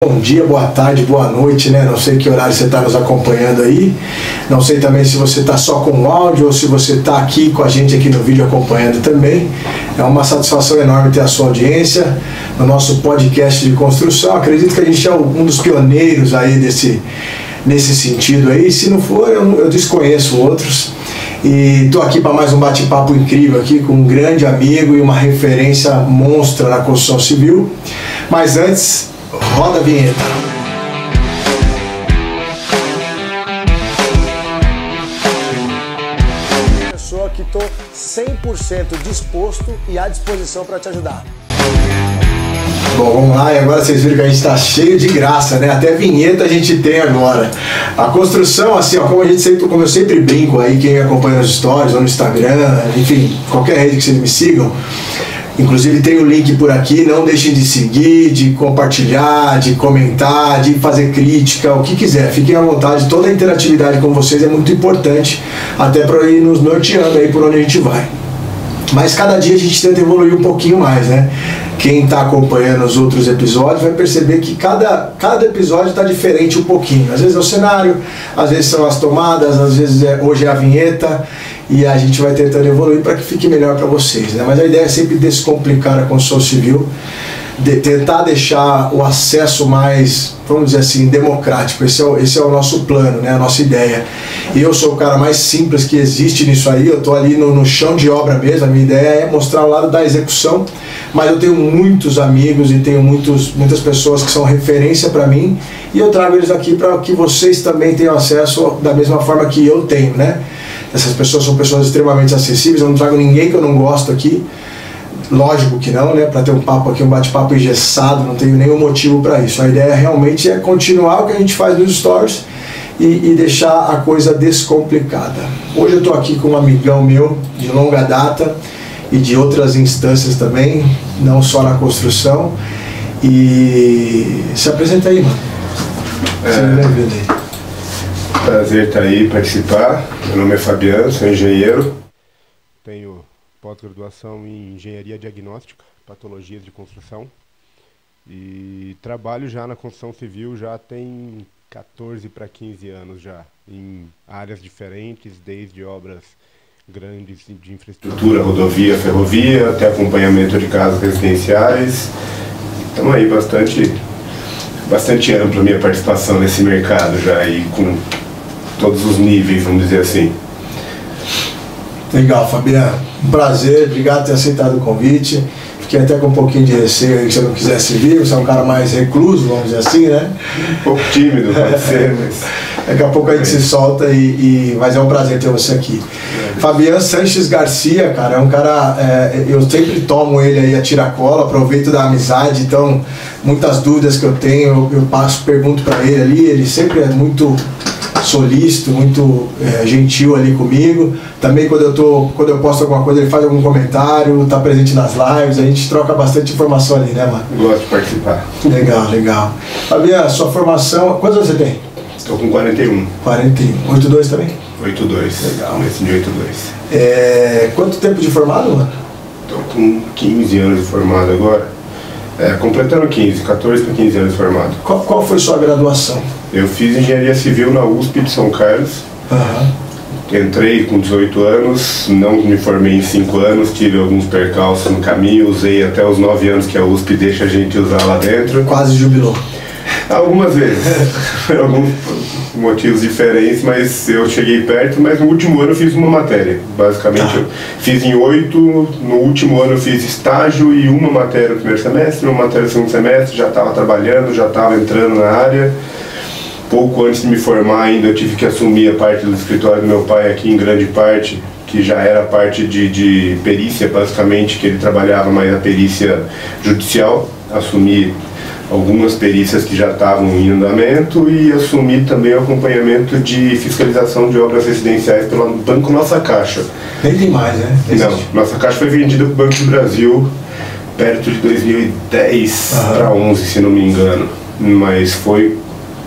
Bom dia, boa tarde, boa noite, né? Não sei que horário você está nos acompanhando aí. Não sei também se você está só com o áudio ou se você está aqui com a gente aqui no vídeo acompanhando também. É uma satisfação enorme ter a sua audiência no nosso podcast de construção. Acredito que a gente é um dos pioneiros aí nesse sentido aí. Se não for, eu desconheço outros. E estou aqui para mais um bate-papo incrível aqui com um grande amigo e uma referência monstra na construção civil. Mas antes, roda a vinheta. Pessoa que estou 100% disposto e à disposição para te ajudar. Bom, vamos lá, e agora vocês viram que a gente está cheio de graça, né? Até vinheta a gente tem agora. A construção, assim, ó, como eu sempre brinco aí, quem acompanha os stories ou no Instagram, enfim, qualquer rede que vocês me sigam. Inclusive tem o link por aqui, não deixem de seguir, de compartilhar, de comentar, de fazer crítica, o que quiser. Fiquem à vontade, toda a interatividade com vocês é muito importante, até para ir nos norteando aí por onde a gente vai. Mas cada dia a gente tenta evoluir um pouquinho mais, né? Quem está acompanhando os outros episódios vai perceber que cada episódio está diferente um pouquinho. Às vezes é o cenário, às vezes são as tomadas, às vezes hoje é a vinheta. E a gente vai tentando evoluir para que fique melhor para vocês, né? Mas a ideia é sempre descomplicar a construção civil, tentar deixar o acesso mais, vamos dizer assim, democrático. Esse é o nosso plano, né? A nossa ideia. E eu sou o cara mais simples que existe nisso aí, eu estou ali no chão de obra mesmo. A minha ideia é mostrar o lado da execução, mas eu tenho muitos amigos e tenho muitas pessoas que são referência para mim, e eu trago eles aqui para que vocês também tenham acesso da mesma forma que eu tenho, né? Essas pessoas são pessoas extremamente acessíveis, eu não trago ninguém que eu não gosto aqui, lógico que não, né? Para ter um papo aqui, um bate-papo engessado, não tenho nenhum motivo para isso. A ideia realmente é continuar o que a gente faz nos stories e deixar a coisa descomplicada. Hoje eu estou aqui com um amigão meu de longa data e de outras instâncias também, não só na construção. E se apresenta aí, mano. Prazer estar aí, participar. Meu nome é Fabiano, sou engenheiro. Tenho pós-graduação em engenharia diagnóstica, patologias de construção. E trabalho já na construção civil já tem 14 para 15 anos já, em áreas diferentes, desde obras grandes de infraestrutura, rodovia, ferrovia, até acompanhamento de casas residenciais. Estamos aí bastante ampla a minha participação nesse mercado já, e com todos os níveis, vamos dizer assim. Legal, Fabiano. Um prazer, obrigado por ter aceitado o convite. Fiquei até com um pouquinho de receio aí que você não quisesse vir, você é um cara mais recluso, vamos dizer assim, né? Um pouco tímido, pode ser, mas... Daqui a pouco a gente se solta, mas é um prazer ter você aqui. Fabiano Sanches Garcia, cara, é um cara, eu sempre tomo ele aí a tiracola, aproveito da amizade, então muitas dúvidas que eu tenho, eu pergunto para ele ali, ele sempre é muito solícito, muito gentil ali comigo. Também quando eu posto alguma coisa, ele faz algum comentário, tá presente nas lives, a gente troca bastante informação ali, né, mano? Gosto de participar. Legal. Fabiano, sua formação, quantos anos você tem? Estou com 41. 41. 82 também? 82. Legal. Começo de 82. Quanto tempo de formado, mano? Estou com 15 anos de formado agora. Completando 14 para 15 anos de formado. Qual foi sua graduação? Eu fiz engenharia civil na USP de São Carlos. Entrei com 18 anos, não me formei em 5 anos, tive alguns percalços no caminho, usei até os 9 anos que a USP deixa a gente usar lá dentro. Quase jubilou. Algumas vezes, por alguns motivos diferentes, mas eu cheguei perto. Mas no último ano eu fiz uma matéria, basicamente. Eu fiz em 8, no último ano eu fiz estágio e uma matéria no primeiro semestre, uma matéria no segundo semestre, já estava trabalhando, já estava entrando na área. Pouco antes de me formar ainda eu tive que assumir a parte do escritório do meu pai aqui, em grande parte, que já era parte de perícia, basicamente, que ele trabalhava mais a perícia judicial. Assumi algumas perícias que já estavam em andamento e assumi também o acompanhamento de fiscalização de obras residenciais pelo Banco Nossa Caixa. Nem tem mais, né? Não, Nossa Caixa foi vendida para o Banco do Brasil perto de 2010 para 11, se não me engano. Mas foi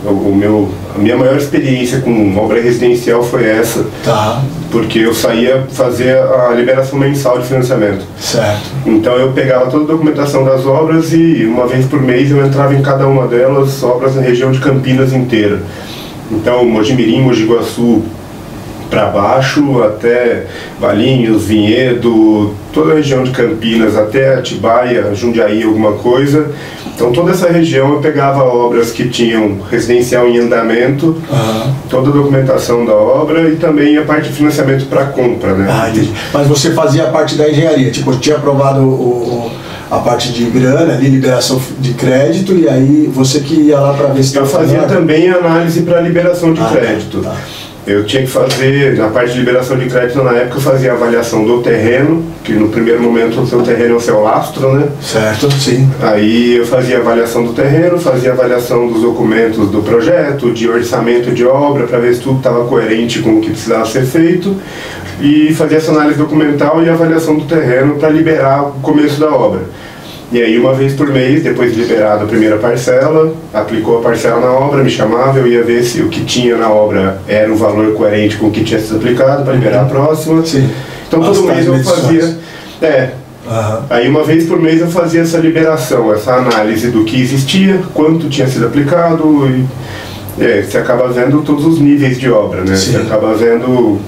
A minha maior experiência com obra residencial foi essa. Tá. Porque eu saía fazer a liberação mensal de financiamento. Certo. Então eu pegava toda a documentação das obras e uma vez por mês eu entrava em cada uma delas, obras na região de Campinas inteira. Então Mojimirim, Mogi Guaçu para baixo, até Valinhos, Vinhedo, toda a região de Campinas, até Atibaia, Jundiaí, alguma coisa. Então toda essa região eu pegava obras que tinham residencial em andamento, toda a documentação da obra e também a parte de financiamento para compra, né? Ah, entendi. Mas você fazia a parte da engenharia, tipo, tinha aprovado a parte de grana ali, liberação de crédito, e aí você que ia lá para ver se eu fazia também análise para liberação de crédito. Tá. Eu tinha que fazer, na parte de liberação de crédito na época, eu fazia a avaliação do terreno, que no primeiro momento o seu terreno é o seu lastro, né? Certo, sim. Aí eu fazia a avaliação do terreno, fazia a avaliação dos documentos do projeto, de orçamento de obra, para ver se tudo estava coerente com o que precisava ser feito, e fazia essa análise documental e avaliação do terreno para liberar o começo da obra. E aí uma vez por mês, depois de liberado a primeira parcela, aplicou a parcela na obra, me chamava, eu ia ver se o que tinha na obra era o valor coerente com o que tinha sido aplicado para liberar a próxima. Sim. Então todo mês eu fazia... Aí uma vez por mês eu fazia essa liberação, essa análise do que existia, quanto tinha sido aplicado e você acaba vendo todos os níveis de obra, né? Sim. Você acaba vendo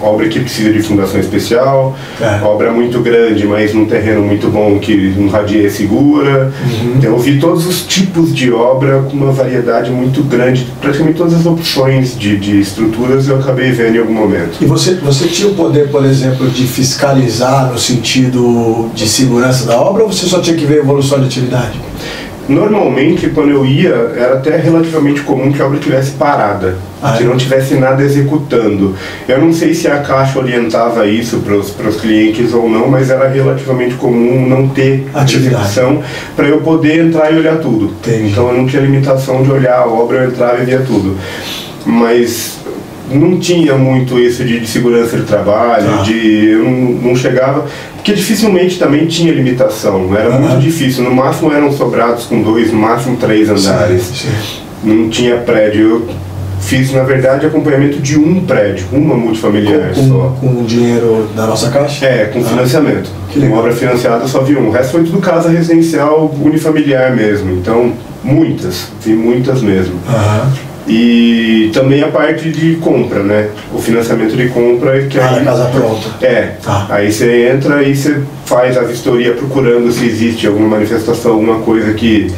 obra que precisa de fundação especial, obra muito grande, mas num terreno muito bom que um radier segura. Então, eu vi todos os tipos de obra com uma variedade muito grande, praticamente todas as opções de estruturas eu acabei vendo em algum momento. E você tinha o poder, por exemplo, de fiscalizar no sentido de segurança da obra, ou você só tinha que ver a evolução de atividade? Normalmente, quando eu ia, era até relativamente comum que a obra estivesse parada, que não tivesse nada executando. Eu não sei se a Caixa orientava isso para os clientes ou não, mas era relativamente comum não ter execução para eu poder entrar e olhar tudo. Entendi. Então eu não tinha limitação de olhar a obra, eu entrava e via tudo. Mas não tinha muito isso de segurança de trabalho, eu não chegava, porque dificilmente também tinha limitação, era muito difícil, no máximo eram sobrados com 2, no máximo 3 andares, sim. Não tinha prédio. Eu fiz, na verdade, acompanhamento de um prédio, uma multifamiliar só. Com o dinheiro da nossa Caixa? Com financiamento. Com obra financiada só vi um. O resto foi tudo casa residencial unifamiliar mesmo, então vi muitas mesmo. E também a parte de compra, né? O financiamento de compra que aí... casa pronta. Aí você entra e você faz a vistoria procurando se existe alguma manifestação, alguma coisa que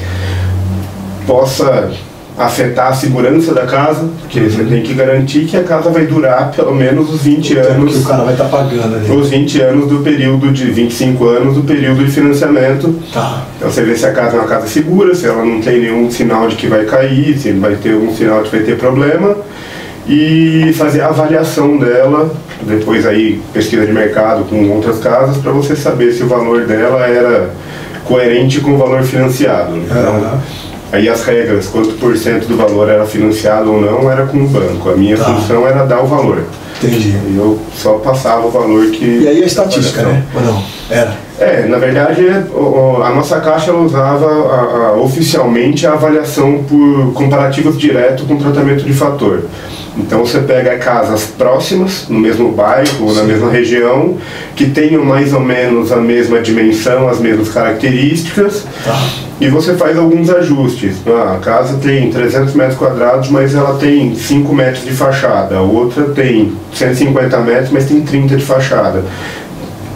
possa afetar a segurança da casa, porque você tem que garantir que a casa vai durar pelo menos os 20 anos. Que o cara vai estar pagando ali. Os 20 anos do período de 25 anos do período de financiamento. Então você vê se a casa é uma casa segura, se ela não tem nenhum sinal de que vai cair, se vai ter algum sinal de que vai ter problema. E fazer a avaliação dela, depois aí pesquisa de mercado com outras casas, para você saber se o valor dela era coerente com o valor financiado. Então, aí as regras, quanto por cento do valor era financiado ou não, era com o banco. A minha função era dar o valor. Entendi. E eu só passava o valor que... E aí a estatística, né? Ou não? Na verdade, a nossa Caixa ela usava oficialmente a avaliação por comparativos direto com tratamento de fator. Então você pega casas próximas, no mesmo bairro ou na mesma região, que tenham mais ou menos a mesma dimensão, as mesmas características, e você faz alguns ajustes. A casa tem 300 metros quadrados, mas ela tem 5 metros de fachada. A outra tem 150 metros, mas tem 30 de fachada.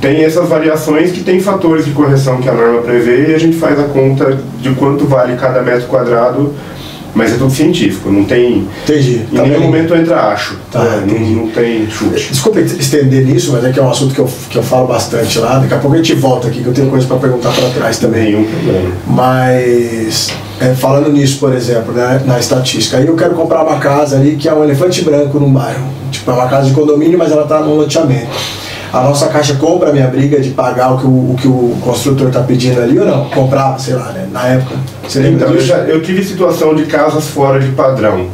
Tem essas variações que tem fatores de correção que a norma prevê e a gente faz a conta de quanto vale cada metro quadrado, mas é tudo científico, não tem... Entendi. Em nenhum momento entra acho, não tem chute. Desculpa estender nisso, mas é que é um assunto que eu falo bastante lá, daqui a pouco a gente volta aqui, que eu tenho coisa para perguntar para trás também. Nenhum problema. Mas, falando nisso, por exemplo, né, na estatística, aí eu quero comprar uma casa ali que é um elefante branco num bairro, tipo, é uma casa de condomínio, mas ela está num loteamento. A nossa Caixa compra a minha briga de pagar o que o construtor está pedindo ali ou não? Comprava, sei lá, né? Na época. Você lembra disso? Eu tive situação de casas fora de padrão.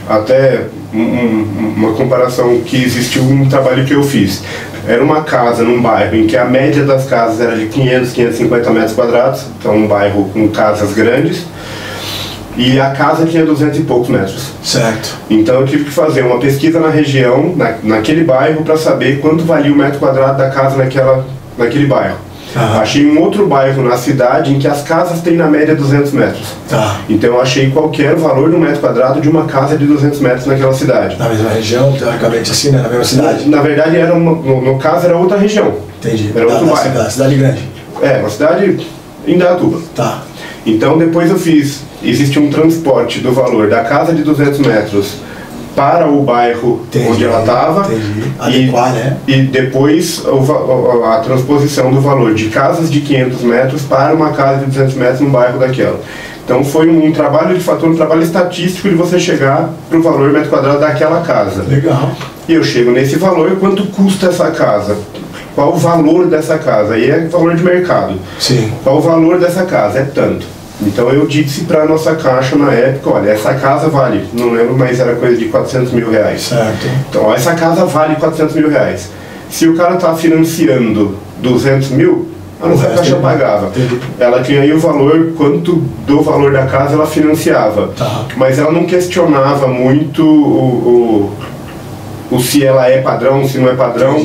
Até uma comparação que existiu um trabalho que eu fiz. Era uma casa num bairro em que a média das casas era de 500, 550 metros quadrados. Então um bairro com casas grandes. e a casa tinha 200 e poucos metros. Certo. Então eu tive que fazer uma pesquisa na região, naquele bairro, para saber quanto valia o metro quadrado da casa naquele bairro. Achei um outro bairro na cidade em que as casas têm na média 200 metros. Então eu achei qual que era o valor do metro quadrado de uma casa de 200 metros naquela cidade. Na mesma região, teoricamente assim, né? Na mesma cidade? Na verdade, no caso, era outra região. Entendi. Era outro bairro. Cidade grande. Uma cidade em Indaiatuba. Tá. Então depois existe um transporte do valor da casa de 200 metros para o bairro onde ela estava e depois a transposição do valor de casas de 500 metros para uma casa de 200 metros no bairro daquela. Então foi um trabalho de fator, um trabalho estatístico de você chegar para o valor metro quadrado daquela casa. Legal. E eu chego nesse valor, quanto custa essa casa? Qual o valor dessa casa? Aí é valor de mercado. Sim. Qual o valor dessa casa? É tanto. Então eu disse para a nossa caixa na época, olha, essa casa vale, não lembro, mas era coisa de 400 mil reais. Certo. Então, essa casa vale 400 mil reais. Se o cara está financiando 200 mil, a nossa caixa pagava. Ela tinha aí o valor, quanto do valor da casa ela financiava. Mas ela não questionava muito o se ela é padrão, se não é padrão.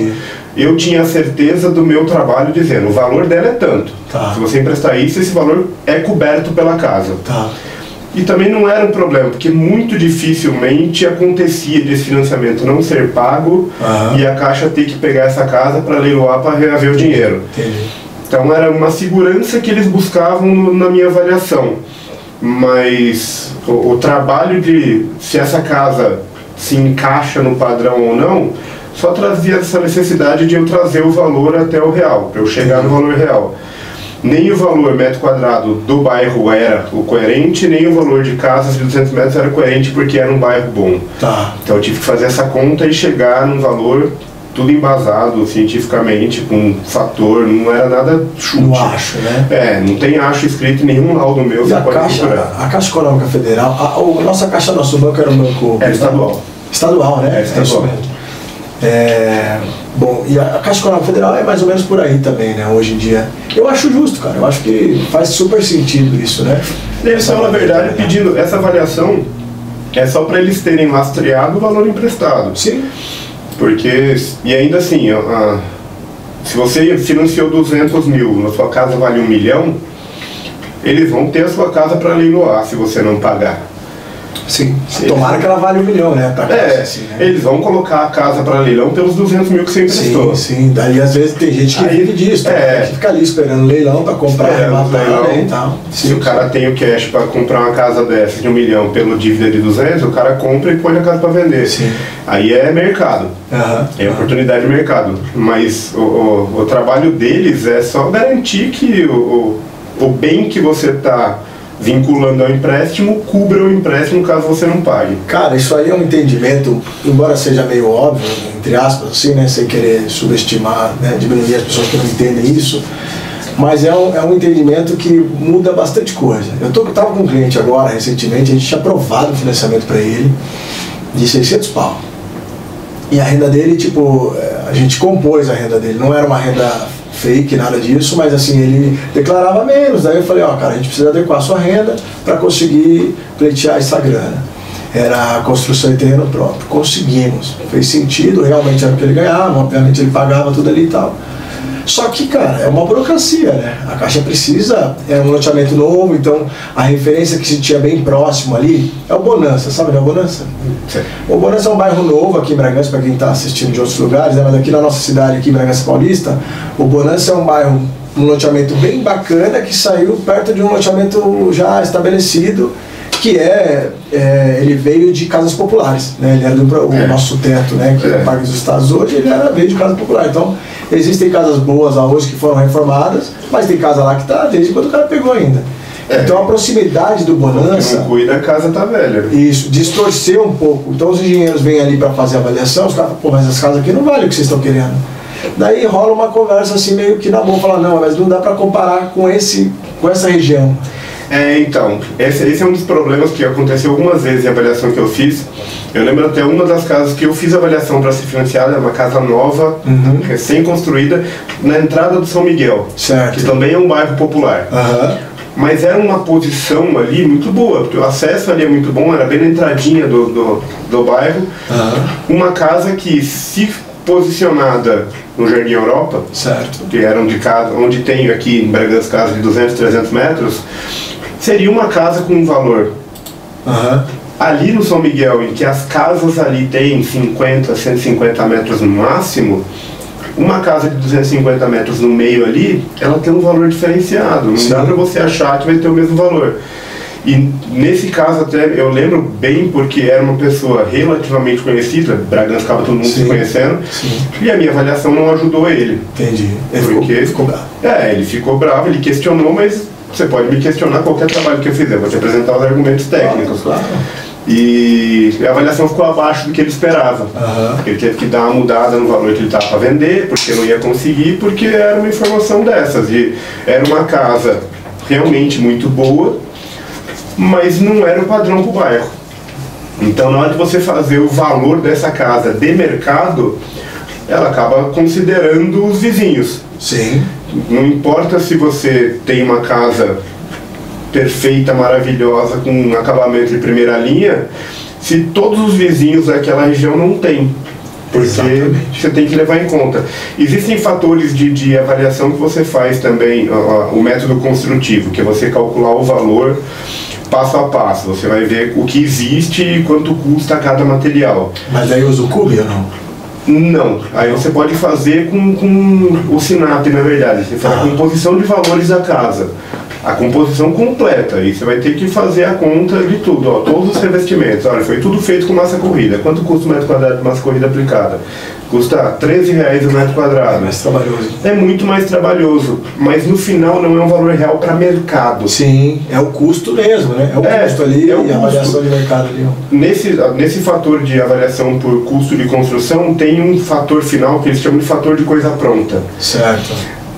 Eu tinha certeza do meu trabalho dizendo, o valor dela é tanto. Se você emprestar isso, esse valor é coberto pela casa. E também não era um problema, porque muito dificilmente acontecia desse financiamento não ser pago e a Caixa ter que pegar essa casa para leiloar para reaver o dinheiro. Então era uma segurança que eles buscavam na minha avaliação. Mas o trabalho de se essa casa se encaixa no padrão ou não, só trazia essa necessidade de eu trazer o valor até o real, para eu chegar no valor real. Nem o valor metro quadrado do bairro era o coerente, nem o valor de casas de 200 metros era coerente, porque era um bairro bom. Então eu tive que fazer essa conta e chegar num valor tudo embasado cientificamente, com fator, não era nada chute. No acho, né? Não tem acho escrito em nenhum laudo meu. E a Caixa Econômica Federal, a nossa Caixa, nosso banco era um banco... Era estadual. Estadual, né? Estadual. Bom, e a Caixa Econômica Federal é mais ou menos por aí também, né, hoje em dia. Eu acho justo, cara, eu acho que faz super sentido isso, né? Eles estão, na verdade, pedindo essa avaliação, é só para eles terem lastreado o valor emprestado. Sim. Porque, e ainda assim, se você financiou 200 mil, a sua casa vale 1 milhão, eles vão ter a sua casa para leiloar se você não pagar. Sim. Tomara que ela vale 1 milhão, né? Assim, né? Eles vão colocar a casa para leilão pelos 200 mil que você emprestou. Sim. Daí às vezes tem gente que vive disso, que fica ali esperando leilão para comprar, arrematar e tal. Se o cara tem o cash para comprar uma casa dessa de 1 milhão pelo dívida de 200, o cara compra e põe a casa para vender. Sim. Aí é mercado. É oportunidade de mercado. Mas o trabalho deles é só garantir que o bem que você está vinculando ao empréstimo, cubra o empréstimo caso você não pague. Cara, isso aí é um entendimento, embora seja meio óbvio, entre aspas, assim, né, sem querer subestimar, né, diminuir as pessoas que não entendem isso, mas é um entendimento que muda bastante coisa. Eu estava com um cliente agora, recentemente, a gente tinha aprovado o financiamento para ele de 600 pau. E a renda dele, tipo, a gente compôs a renda dele, não era uma renda fake, nada disso, mas assim, ele declarava menos. Daí eu falei, cara, a gente precisa adequar a sua renda para conseguir pleitear essa grana. Era a construção de terreno próprio. Conseguimos. Fez sentido, realmente era o que ele ganhava, obviamente ele pagava tudo ali e tal. Só que, cara, é uma burocracia, né? A Caixa precisa, é um loteamento novo, então a referência que se tinha bem próximo ali é o Bonança, sabe, né, o Bonança? Sim. O Bonança é um bairro novo aqui em Bragança, para quem está assistindo de outros lugares, né? Mas aqui na nossa cidade, aqui em Bragança Paulista, o Bonança é um bairro, um loteamento bem bacana, que saiu perto de um loteamento já estabelecido, que ele veio de casas populares, né? Ele era o nosso teto, né? Que é o Parque dos Estados hoje, veio de casa popular. Então, existem casas boas lá hoje que foram reformadas, mas tem casa lá que está desde quando o cara pegou ainda. Então a proximidade do Bonança... Quem não cuida, a casa está velha. Isso, distorceu um pouco. Então os engenheiros vêm ali para fazer a avaliação, os caras falam, mas as casas aqui não valem o que vocês estão querendo. Daí rola uma conversa assim meio que na boa, falar, não, mas não dá para comparar com essa região. Então, esse é um dos problemas que aconteceu algumas vezes em avaliação que eu fiz. Eu lembro até uma das casas que eu fiz avaliação para ser financiada, uma casa nova, recém-construída, na entrada do São Miguel, certo, que também é um bairro popular. mas era uma posição ali muito boa, porque o acesso ali é muito bom, era bem na entradinha do bairro. Uma casa que, se posicionada no Jardim Europa, certo, que era onde tem aqui em Bragança casas de 200, 300 metros, seria uma casa com um valor. Ali no São Miguel, em que as casas ali têm 50, 150 metros no máximo, uma casa de 250 metros no meio ali, ela tem um valor diferenciado. Não dá para você achar que vai ter o mesmo valor. E nesse caso até eu lembro bem, porque era uma pessoa relativamente conhecida, Bragança acaba todo mundo se conhecendo, e a minha avaliação não ajudou ele. Entendi. Ele ficou bravo. Ele ficou bravo, ele questionou, mas você pode me questionar qualquer trabalho que eu fizer, eu vou te apresentar os argumentos técnicos. Claro. E a avaliação ficou abaixo do que ele esperava. Ele teve que dar uma mudada no valor que ele estava para vender, porque não ia conseguir, porque era uma informação dessas. E era uma casa realmente muito boa, mas não era o padrão para o bairro. Então, na hora de você fazer o valor dessa casa de mercado, ela acaba considerando os vizinhos. Sim. Não importa se você tem uma casa perfeita, maravilhosa, com um acabamento de primeira linha, se todos os vizinhos daquela região não têm. Porque você tem que levar em conta. Existem fatores de avaliação que você faz também, o método construtivo, que é você calcular o valor passo a passo. Você vai ver o que existe e quanto custa cada material. Mas aí usa o Cube ou não? Não, aí você pode fazer com o SINAP, na verdade. Você faz a composição de valores da casa, a composição completa, e você vai ter que fazer a conta de tudo, ó, todos os revestimentos. Olha, foi tudo feito com massa corrida. Quanto custa o metro quadrado de massa corrida aplicada? Custa R$13 o metro quadrado. É mais trabalhoso. É muito mais trabalhoso, mas no final não é um valor real para mercado. Sim, é o custo mesmo, né? É o custo ali, e a avaliação de mercado ali. Nesse fator de avaliação por custo de construção, tem um fator final que eles chamam de fator de coisa pronta. Certo.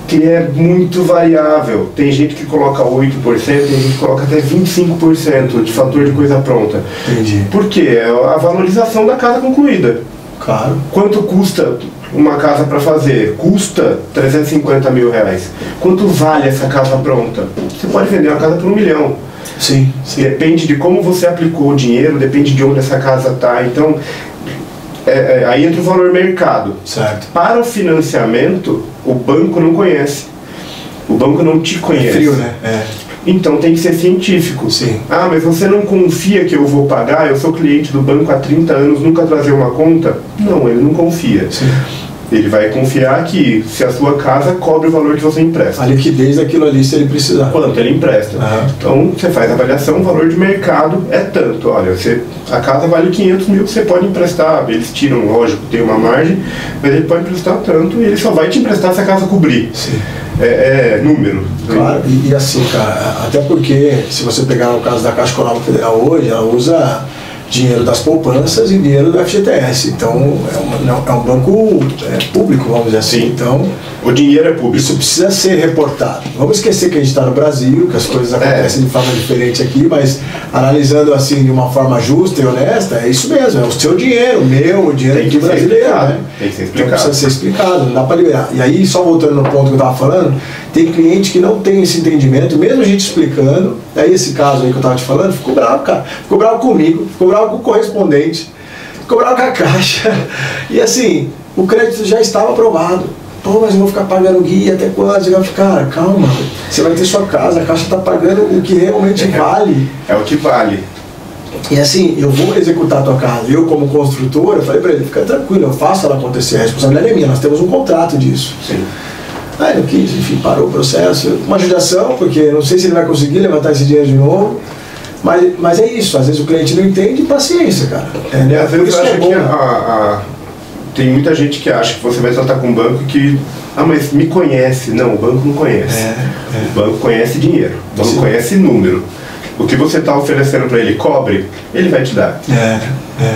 Que é muito variável. Tem gente que coloca 8%, tem gente que coloca até 25% de fator de coisa pronta. Entendi. Por quê? É a valorização da casa concluída. Claro. Quanto custa uma casa para fazer? Custa R$350 mil. Quanto vale essa casa pronta? Você pode vender uma casa por R$1 milhão. Sim. Depende de como você aplicou o dinheiro, depende de onde essa casa está. Então, aí entra o valor mercado. Certo. Para o financiamento, o banco não conhece. O banco não te conhece. É frio, né? Então tem que ser científico. Sim. Ah, mas você não confia que eu vou pagar? Eu sou cliente do banco há 30 anos, nunca trazer uma conta? Não, ele não confia. Sim. Ele vai confiar que se a sua casa cobre o valor que você empresta. A liquidez daquilo ali, se ele precisar. Quanto ele empresta. Então você faz a avaliação, o valor de mercado é tanto. Olha, a casa vale 500 mil, você pode emprestar. Eles tiram, lógico, tem uma margem, mas ele pode emprestar tanto e ele só vai te emprestar se a casa cobrir. Sim. Número. Claro, e assim, cara, até porque se você pegar o caso da Caixa Econômica Federal hoje, ela usa dinheiro das poupanças e dinheiro do FGTS. Então, é um banco público, vamos dizer assim. Sim. Então, o dinheiro é público. Isso precisa ser reportado. Vamos esquecer que a gente está no Brasil, que as coisas acontecem de forma diferente aqui, mas analisando assim de uma forma justa e honesta, é isso mesmo, é o seu dinheiro, o dinheiro do brasileiro, né? Tem que ser explicado. Então precisa ser explicado, não dá para liberar. E aí, só voltando no ponto que eu estava falando, tem cliente que não tem esse entendimento, mesmo a gente explicando, aí esse caso aí que eu estava te falando, ficou bravo, cara. Ficou bravo comigo, ficou bravo com o correspondente, ficou bravo com a Caixa. E assim, o crédito já estava aprovado. Pô, mas eu vou ficar pagando guia até quando? Eu vou ficar, calma, você vai ter sua casa, a Caixa está pagando o que realmente vale. É o que vale. E assim, eu vou executar a tua casa. Eu, como construtor, eu falei para ele, fica tranquilo, eu faço ela acontecer, a responsabilidade é minha, nós temos um contrato disso. Sim. Aí não quis, enfim, parou o processo. Uma judiação, porque não sei se ele vai conseguir levantar esse dinheiro de novo. Mas é isso, às vezes o cliente não entende, paciência, cara. Às vezes eu acho que tem muita gente que acha que você vai tratar com um banco que... Ah, mas me conhece. Não, o banco não conhece. O banco conhece dinheiro, o banco conhece número. O que você está oferecendo para ele cobre, ele vai te dar.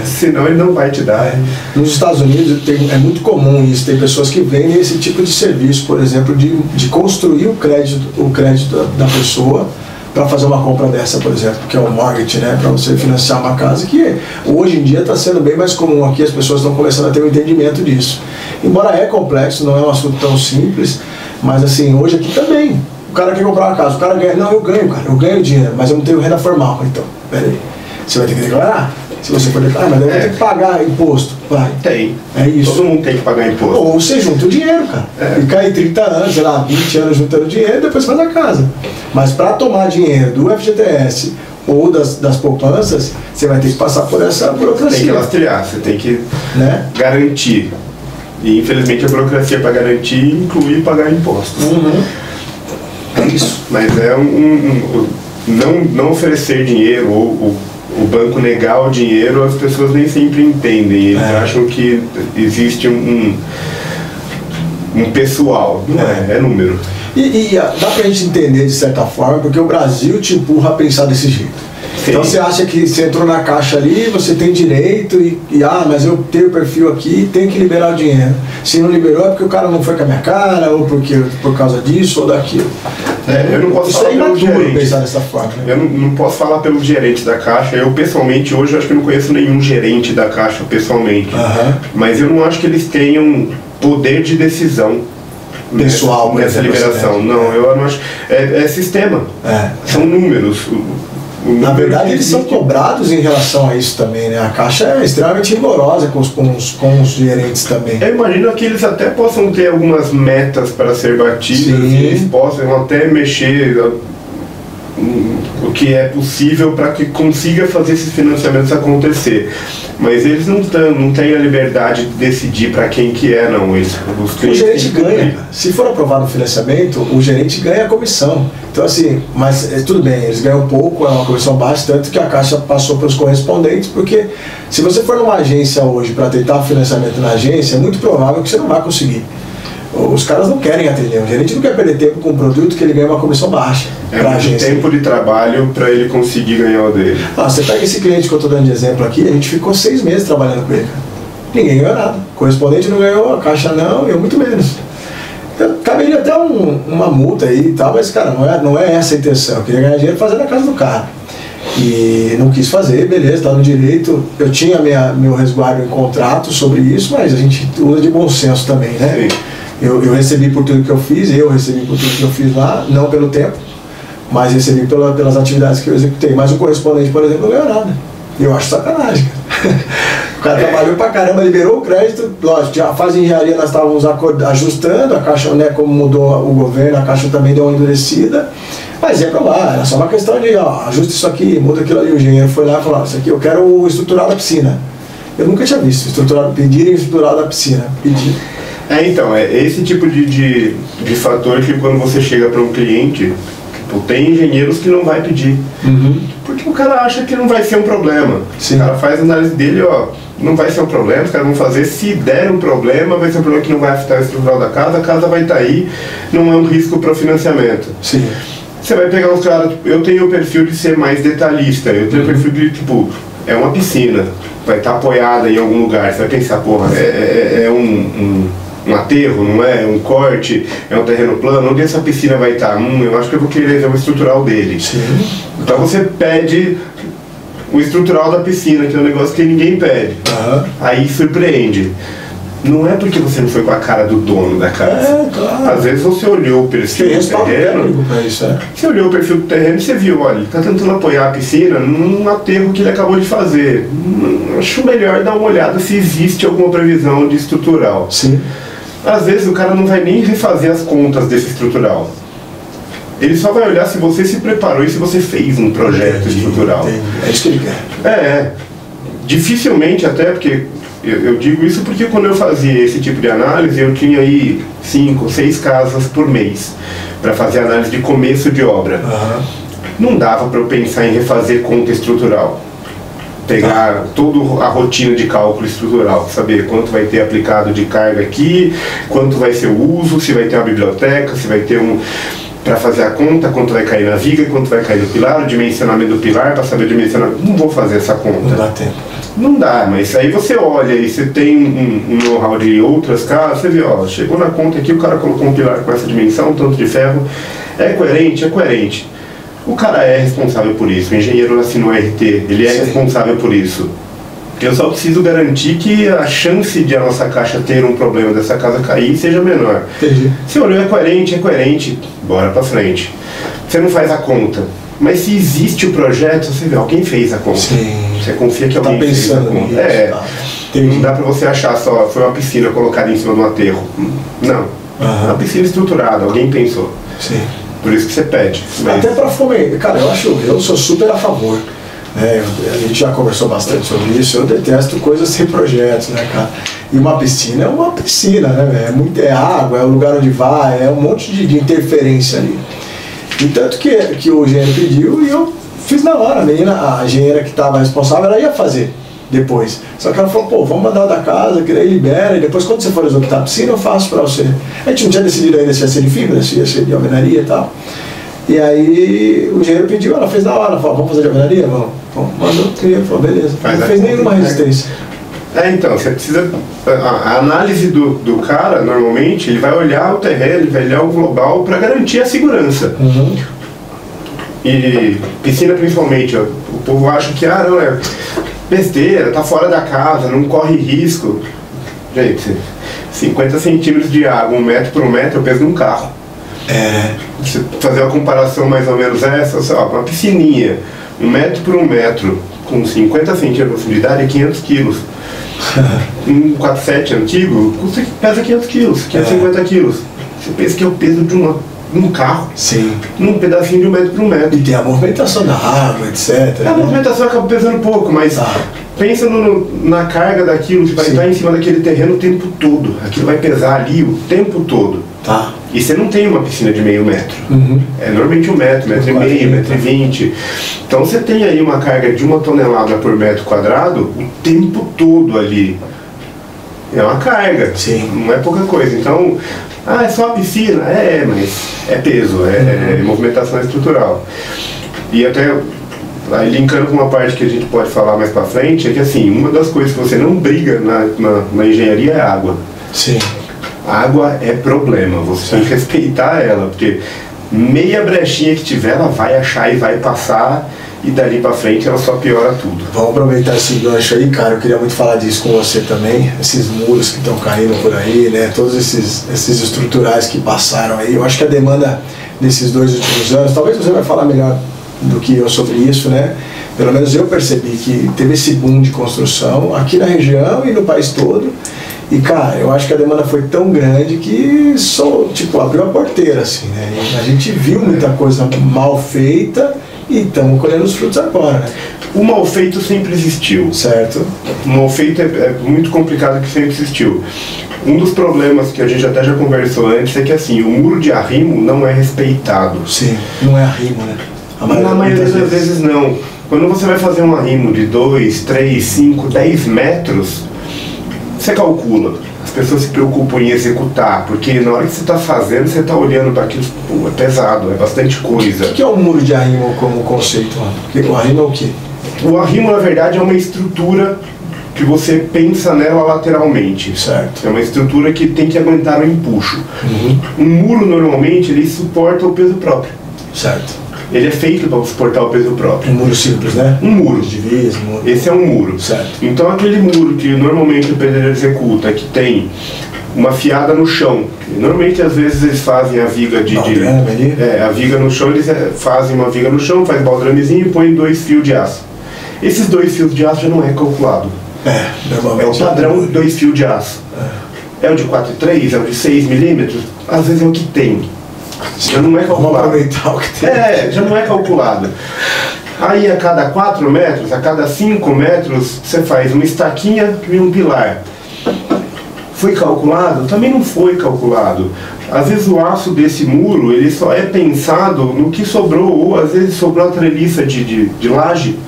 Senão ele não vai te dar. Nos Estados Unidos é muito comum isso, tem pessoas que vendem esse tipo de serviço, por exemplo, de construir o crédito da pessoa para fazer uma compra dessa, por exemplo, que é o mortgage, né, para você financiar uma casa, que hoje em dia está sendo bem mais comum aqui, as pessoas estão começando a ter um entendimento disso. Embora é complexo, não é um assunto tão simples, mas assim, hoje aqui também, o cara quer comprar uma casa, o cara ganha, não, eu ganho dinheiro, mas eu não tenho renda formal. Então, peraí, você vai ter que declarar? Se você for declarar, mas eu vou ter que pagar imposto. Vai. Tem. É isso. Todo mundo tem que pagar imposto. Ou você junta o dinheiro, cara. Fica aí 30 anos, sei lá, 20 anos juntando dinheiro e depois faz a casa. Mas para tomar dinheiro do FGTS ou das poupanças, você vai ter que passar por essa burocracia. Tem que lastrear, você tem que garantir. E infelizmente a burocracia para garantir inclui pagar impostos. É isso. Mas é não oferecer dinheiro ou o banco negar o dinheiro, as pessoas nem sempre entendem. Eles acham que existe um pessoal. Não é número. E dá pra gente entender de certa forma, porque o Brasil te empurra a pensar desse jeito. Sim. Então você acha que você entrou na caixa ali, você tem direito mas eu tenho perfil aqui, tem que liberar o dinheiro. Se não liberou é porque o cara não foi com a minha cara, ou por causa disso ou daquilo. Eu não posso falar pelo gerente. Pensar dessa forma, né? Eu não posso falar pelo gerente da Caixa. Eu pessoalmente hoje eu acho que eu não conheço nenhum gerente da Caixa pessoalmente. Mas eu não acho que eles tenham poder de decisão pessoal nessa liberação. Não, eu não acho. É sistema. São números. Na verdade, eles são cobrados em relação a isso também, né? A Caixa é extremamente rigorosa com os gerentes também. Eu imagino que eles até possam ter algumas metas para ser batidas, e eles possam até mexer o que é possível para que consiga fazer esses financiamentos acontecer. Mas eles não têm a liberdade de decidir para quem que é, não. O gerente ganha. Se for aprovado o financiamento, o gerente ganha a comissão. Então assim, mas tudo bem, eles ganham pouco, é uma comissão baixa, tanto que a Caixa passou para os correspondentes, porque se você for numa agência hoje para tentar financiamento na agência, é muito provável que você não vai conseguir. Os caras não querem atender, o gerente não quer perder tempo com um produto que ele ganha uma comissão baixa. É muito tempo de trabalho para ele conseguir ganhar o dele. Você pega esse cliente que eu estou dando de exemplo aqui, a gente ficou 6 meses trabalhando com ele. Ninguém ganhou nada. O correspondente não ganhou, a Caixa não, eu muito menos. Então, caberia até uma multa aí e tal, mas cara, não é essa a intenção. Eu queria ganhar dinheiro fazendo na casa do cara. E não quis fazer, beleza, tá no direito. Eu tinha meu resguardo em contrato sobre isso, mas a gente usa de bom senso também, né? Sim. Eu recebi por tudo que eu fiz, lá, não pelo tempo, mas recebi pelas atividades que eu executei. Mas o correspondente, por exemplo, não ganhou nada. Eu acho sacanagem. O cara trabalhou pra caramba, liberou o crédito, lógico, a fase de engenharia nós estávamos ajustando, a Caixa, né, como mudou o governo, a Caixa também deu uma endurecida, mas ia pra lá, era só uma questão de, ajusta isso aqui, muda aquilo ali. O engenheiro foi lá e falou, isso aqui eu quero o estrutural da piscina. Eu nunca tinha visto pedirem estrutural da piscina. Então, é esse tipo de fator que quando você chega para um cliente, tem engenheiros que não vai pedir. Porque o cara acha que não vai ser um problema. Sim. O cara faz a análise dele, não vai ser um problema, os caras vão fazer, se der um problema, vai ser um problema que não vai afetar o estrutural da casa, a casa vai estar aí, não é um risco para o financiamento. Sim. Você vai pegar os caras, eu tenho o perfil de ser mais detalhista, eu tenho o perfil de, é uma piscina, vai estar apoiada em algum lugar, você vai pensar, é um aterro, não é? Um corte, é um terreno plano, onde essa piscina vai estar? Eu acho que eu vou querer ver o estrutural dele. Sim. Então você pede o estrutural da piscina, que é um negócio que ninguém pede. Aí surpreende. Não é porque você não foi com a cara do dono da casa. Claro. Às vezes você olhou o perfil do terreno. Você olhou o perfil do terreno e você viu, olha, ele está tentando apoiar a piscina num aterro que ele acabou de fazer. Acho melhor dar uma olhada se existe alguma previsão de estrutural. Sim. Às vezes o cara não vai nem refazer as contas desse estrutural. Ele só vai olhar se você se preparou e se você fez um projeto estrutural. É isso que ele quer. Dificilmente até, porque eu digo isso porque quando eu fazia esse tipo de análise, eu tinha aí 5, 6 casas por mês para fazer análise de começo de obra. Não dava para eu pensar em refazer conta estrutural. Pegar toda a rotina de cálculo estrutural, saber quanto vai ter aplicado de carga aqui, quanto vai ser o uso, se vai ter uma biblioteca, se vai ter para fazer a conta, quanto vai cair na viga, quanto vai cair no pilar, o dimensionamento do pilar, para saber o dimensionamento. Não vou fazer essa conta. Não dá tempo. Não dá, mas aí você olha e você tem um know-how de outras casas, você vê, chegou na conta aqui, o cara colocou um pilar com essa dimensão, tanto de ferro. É coerente? É coerente. O cara é responsável por isso, o engenheiro assinou RT, ele é responsável por isso. Eu só preciso garantir que a chance de a nossa caixa ter um problema dessa casa cair seja menor. Entendi. Se olhou é coerente, bora pra frente. Você não faz a conta. Mas se existe o projeto, você vê, alguém fez a conta. Sim. Você confia que alguém fez a conta. Nisso, tá. Não dá pra você achar só, foi uma piscina colocada em cima de um aterro. Não. Uma piscina estruturada, alguém pensou. Sim. Por isso que você pede. Mas... Até pra fomentar, cara, eu sou super a favor. A gente já conversou bastante sobre isso. Eu detesto coisas sem projetos, né, cara? E uma piscina é uma piscina, né, velho? É água, é o lugar onde vai, é um monte de interferência ali. E tanto que o engenheiro pediu e eu fiz na hora. A engenheira que estava responsável, ela ia fazer depois. Só que ela falou, pô, vamos mandar da casa, que daí libera, e depois quando você for executar a piscina, eu faço pra você. A gente não tinha decidido ainda se ia ser de fibra, se ia ser de alvenaria e tal. E aí o engenheiro pediu, ela fez na hora, ela falou, vamos fazer de alvenaria? Vamos. Mandou o engenheiro, falou, beleza. Não fez nenhuma resistência. Então, você precisa... A análise do cara, normalmente, ele vai olhar o terreno, ele vai olhar o global para garantir a segurança. E piscina principalmente, o povo acha que, não, é besteira, tá fora da casa, não corre risco. Gente, 50 centímetros de água, 1 metro por 1 metro, é o peso de um carro. Se fazer uma comparação mais ou menos uma piscininha, 1 metro por 1 metro, com 50 centímetros de profundidade, é 500 quilos. Um 47 antigo pesa 500 quilos, 550 quilos. Você pensa que é o peso de um carro. Sim. Num pedacinho de 1 metro por 1 metro. E tem a movimentação da água, etc. A movimentação acaba pesando pouco, mas pensa na carga daquilo, você vai estar em cima daquele terreno o tempo todo. Aquilo vai pesar ali o tempo todo. Tá. E você não tem uma piscina de meio metro. É normalmente 1 metro, 1,5 metro, 1,20 m. Então você tem aí uma carga de 1 tonelada por metro quadrado o tempo todo ali. É uma carga. Sim. Não é pouca coisa. Então, é só a piscina? Mas é peso, é movimentação estrutural. E até, aí linkando com uma parte que a gente pode falar mais pra frente, é que assim, uma das coisas que você não briga na engenharia é água. Sim. Água é problema, você tem que respeitar ela, porque meia brechinha que tiver, ela vai achar e vai passar, e dali pra frente ela só piora tudo. Vamos aproveitar esse gancho aí, cara, eu queria muito falar disso com você também, esses muros que estão caindo por aí, né, todos esses estruturais que passaram aí. Eu acho que a demanda desses 2 últimos anos, talvez você vai falar melhor do que eu sobre isso, né, pelo menos eu percebi que teve esse boom de construção aqui na região e no país todo. E, cara, eu acho que a demanda foi tão grande que abriu a porteira, assim, né? E a gente viu muita coisa mal feita e estamos colhendo os frutos agora, né? O mal feito sempre existiu. Certo. O mal feito é muito complicado, que sempre existiu. Um dos problemas que a gente até já conversou antes é que, assim, o muro de arrimo não é respeitado. Sim, não é arrimo, né? Na maioria das vezes não. Quando você vai fazer um arrimo de 2, 3, 5, 10 metros... Você calcula, as pessoas se preocupam em executar, porque na hora que você está fazendo, você está olhando para aquilo, é pesado, é bastante coisa. O que é o muro de arrimo como conceito? O arrimo é o quê? O arrimo, na verdade, é uma estrutura que você pensa nela lateralmente. Certo. É uma estrutura que tem que aguentar o empuxo. Um muro, normalmente, ele suporta o peso próprio. Certo. Ele é feito para suportar o peso próprio. Um muro simples, né? Um muro. Divisa, um muro. Esse é um muro. Certo. Então aquele muro que normalmente o pedreiro executa, que tem uma fiada no chão. Normalmente, às vezes, eles fazem a viga a viga no chão, eles fazem uma viga no chão, faz baldramezinho e põe 2 fios de aço. Esses 2 fios de aço já não é calculado. Normalmente. É o padrão 2 fios de aço. É o de 4,3, é o de 6 milímetros, às vezes é o que tem. Já não é calculado. Já não é calculado. Aí a cada 4 metros, a cada 5 metros, você faz uma estaquinha e um pilar. Foi calculado? Também não foi calculado. Às vezes o aço desse muro, ele só é pensado no que sobrou, ou às vezes sobrou a treliça de laje.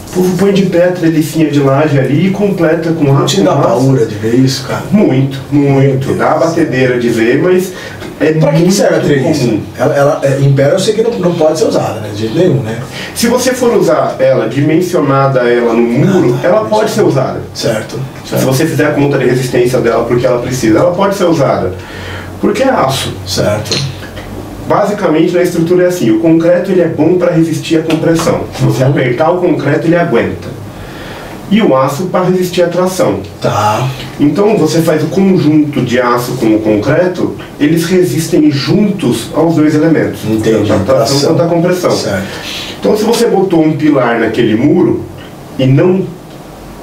O povo põe de pé a trelicinha de laje ali e completa com aço. Não te dá paura de ver isso, cara? Muito, muito. Dá a batedeira de ver, mas é pra que serve a treliça? Comum. Ela em pé eu sei que não pode ser usada, né? De jeito nenhum, né? Se você for usar ela, dimensionada ela no muro, ela pode ser usada. Certo. Se você fizer a conta de resistência dela porque ela precisa, ela pode ser usada. Porque é aço. Certo. Basicamente, na estrutura é assim, o concreto ele é bom para resistir à compressão. Se você apertar o concreto, ele aguenta. e o aço para resistir à tração. Tá. Então você faz o conjunto de aço com o concreto, eles resistem juntos aos dois elementos. Entendi. Tanto a tração quanto a compressão. Certo. Então se você botou um pilar naquele muro e não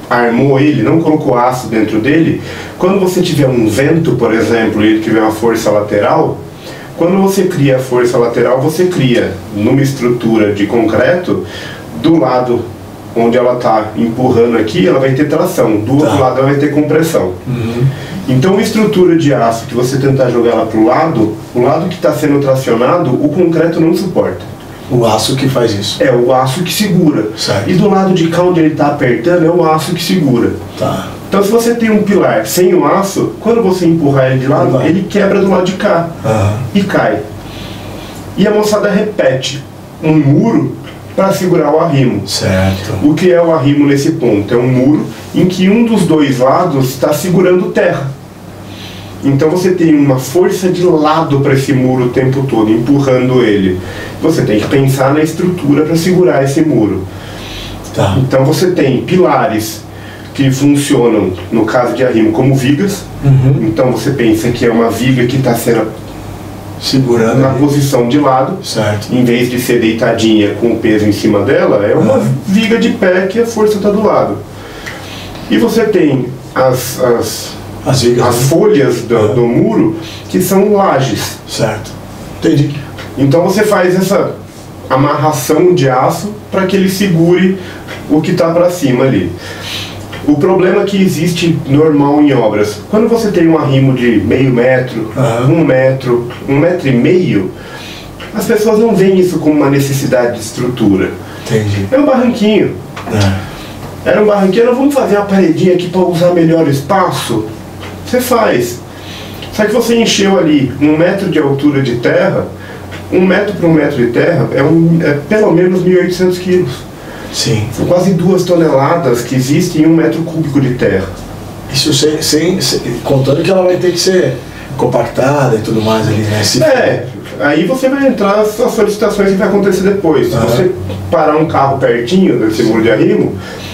armou ele, não colocou aço dentro dele, quando você tiver um vento, por exemplo, e ele tiver uma força lateral, quando você cria a força lateral, você cria numa estrutura de concreto, do lado onde ela está empurrando aqui, ela vai ter tração, do outro lado ela vai ter compressão. Então, uma estrutura de aço que você tentar jogar ela para o lado que está sendo tracionado, o concreto não suporta. O aço que faz isso. É o aço que segura. Certo. E do lado de cá onde ele está apertando, é o aço que segura. Tá. Então, se você tem um pilar sem o aço, quando você empurrar ele de lado, ele quebra do lado de cá e cai. E a moçada repete um muro para segurar o arrimo. Certo. O que é o arrimo nesse ponto? É um muro em que um dos dois lados está segurando terra. Então você tem uma força de lado para esse muro o tempo todo, empurrando ele. Você tem que pensar na estrutura para segurar esse muro. Tá. Então você tem pilares que funcionam, no caso de arrimo, como vigas. Então você pensa que é uma viga que está sendo segurando na ali. posição de lado, certo. Em vez de ser deitadinha com o peso em cima dela, é uma viga de pé que a força está do lado. E você tem as folhas do muro, que são lajes. Certo. Entendi. Então você faz essa amarração de aço para que ele segure o que está para cima ali. O problema que existe normal em obras, quando você tem um arrimo de meio metro, 1 metro, 1,5 metro, as pessoas não veem isso como uma necessidade de estrutura. Entendi. É um barranquinho. Era um barranquinho, vamos fazer uma paredinha aqui para usar melhor o espaço? Você faz. Só que você encheu ali 1 metro de altura de terra, 1 metro por 1 metro de terra é pelo menos 1.800 quilos. Sim. São quase 2 toneladas que existem em 1 metro cúbico de terra. Isso sem contando que ela vai ter que ser compactada e tudo mais ali, né? Aí você vai entrar as solicitações que vai acontecer depois. Se você parar um carro pertinho desse muro de arrimo,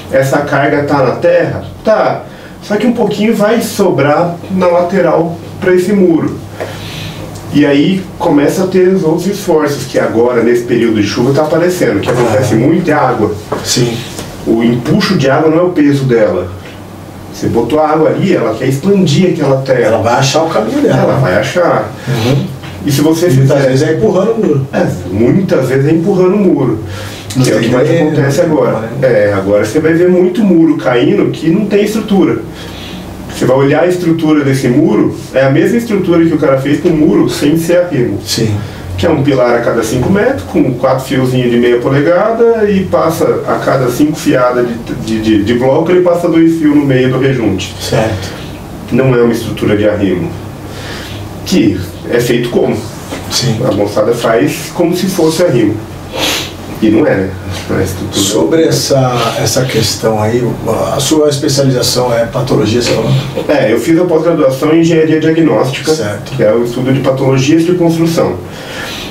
essa carga tá na terra? Tá. Só que um pouquinho vai sobrar na lateral para esse muro. E aí começa a ter os outros esforços, que agora, nesse período de chuva, está aparecendo. O que acontece muito é água. Sim. O empuxo de água não é o peso dela. Você botou a água ali, ela quer expandir aquela terra. Ela vai achar o caminho dela. Ela vai achar. E se você fizer... Muitas vezes é empurrando o muro. Muitas vezes é empurrando o muro. Que é o que mais acontece agora. Agora você vai ver muito muro caindo que não tem estrutura. Você vai olhar a estrutura desse muro, é a mesma estrutura que o cara fez com o muro sem ser arrimo. Sim. Que é um pilar a cada 5 metros, com 4 fiozinhos de meia polegada e passa a cada 5 fiadas de bloco, ele passa 2 fios no meio do rejunte. Certo. Não é uma estrutura de arrimo. Que é feito como? Sim. A moçada faz como se fosse arrimo. E não é, né? Sobre essa questão aí, a sua especialização é patologia, você falou? Eu fiz a pós-graduação em engenharia diagnóstica, certo. Que é o estudo de patologias de construção.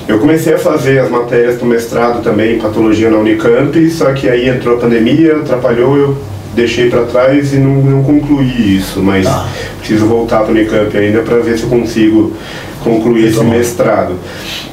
Eu comecei a fazer as matérias do mestrado também em patologia na Unicamp, só que aí entrou a pandemia, atrapalhou, eu deixei para trás e não concluí isso, mas preciso voltar para o Unicamp ainda para ver se eu consigo concluir esse mestrado.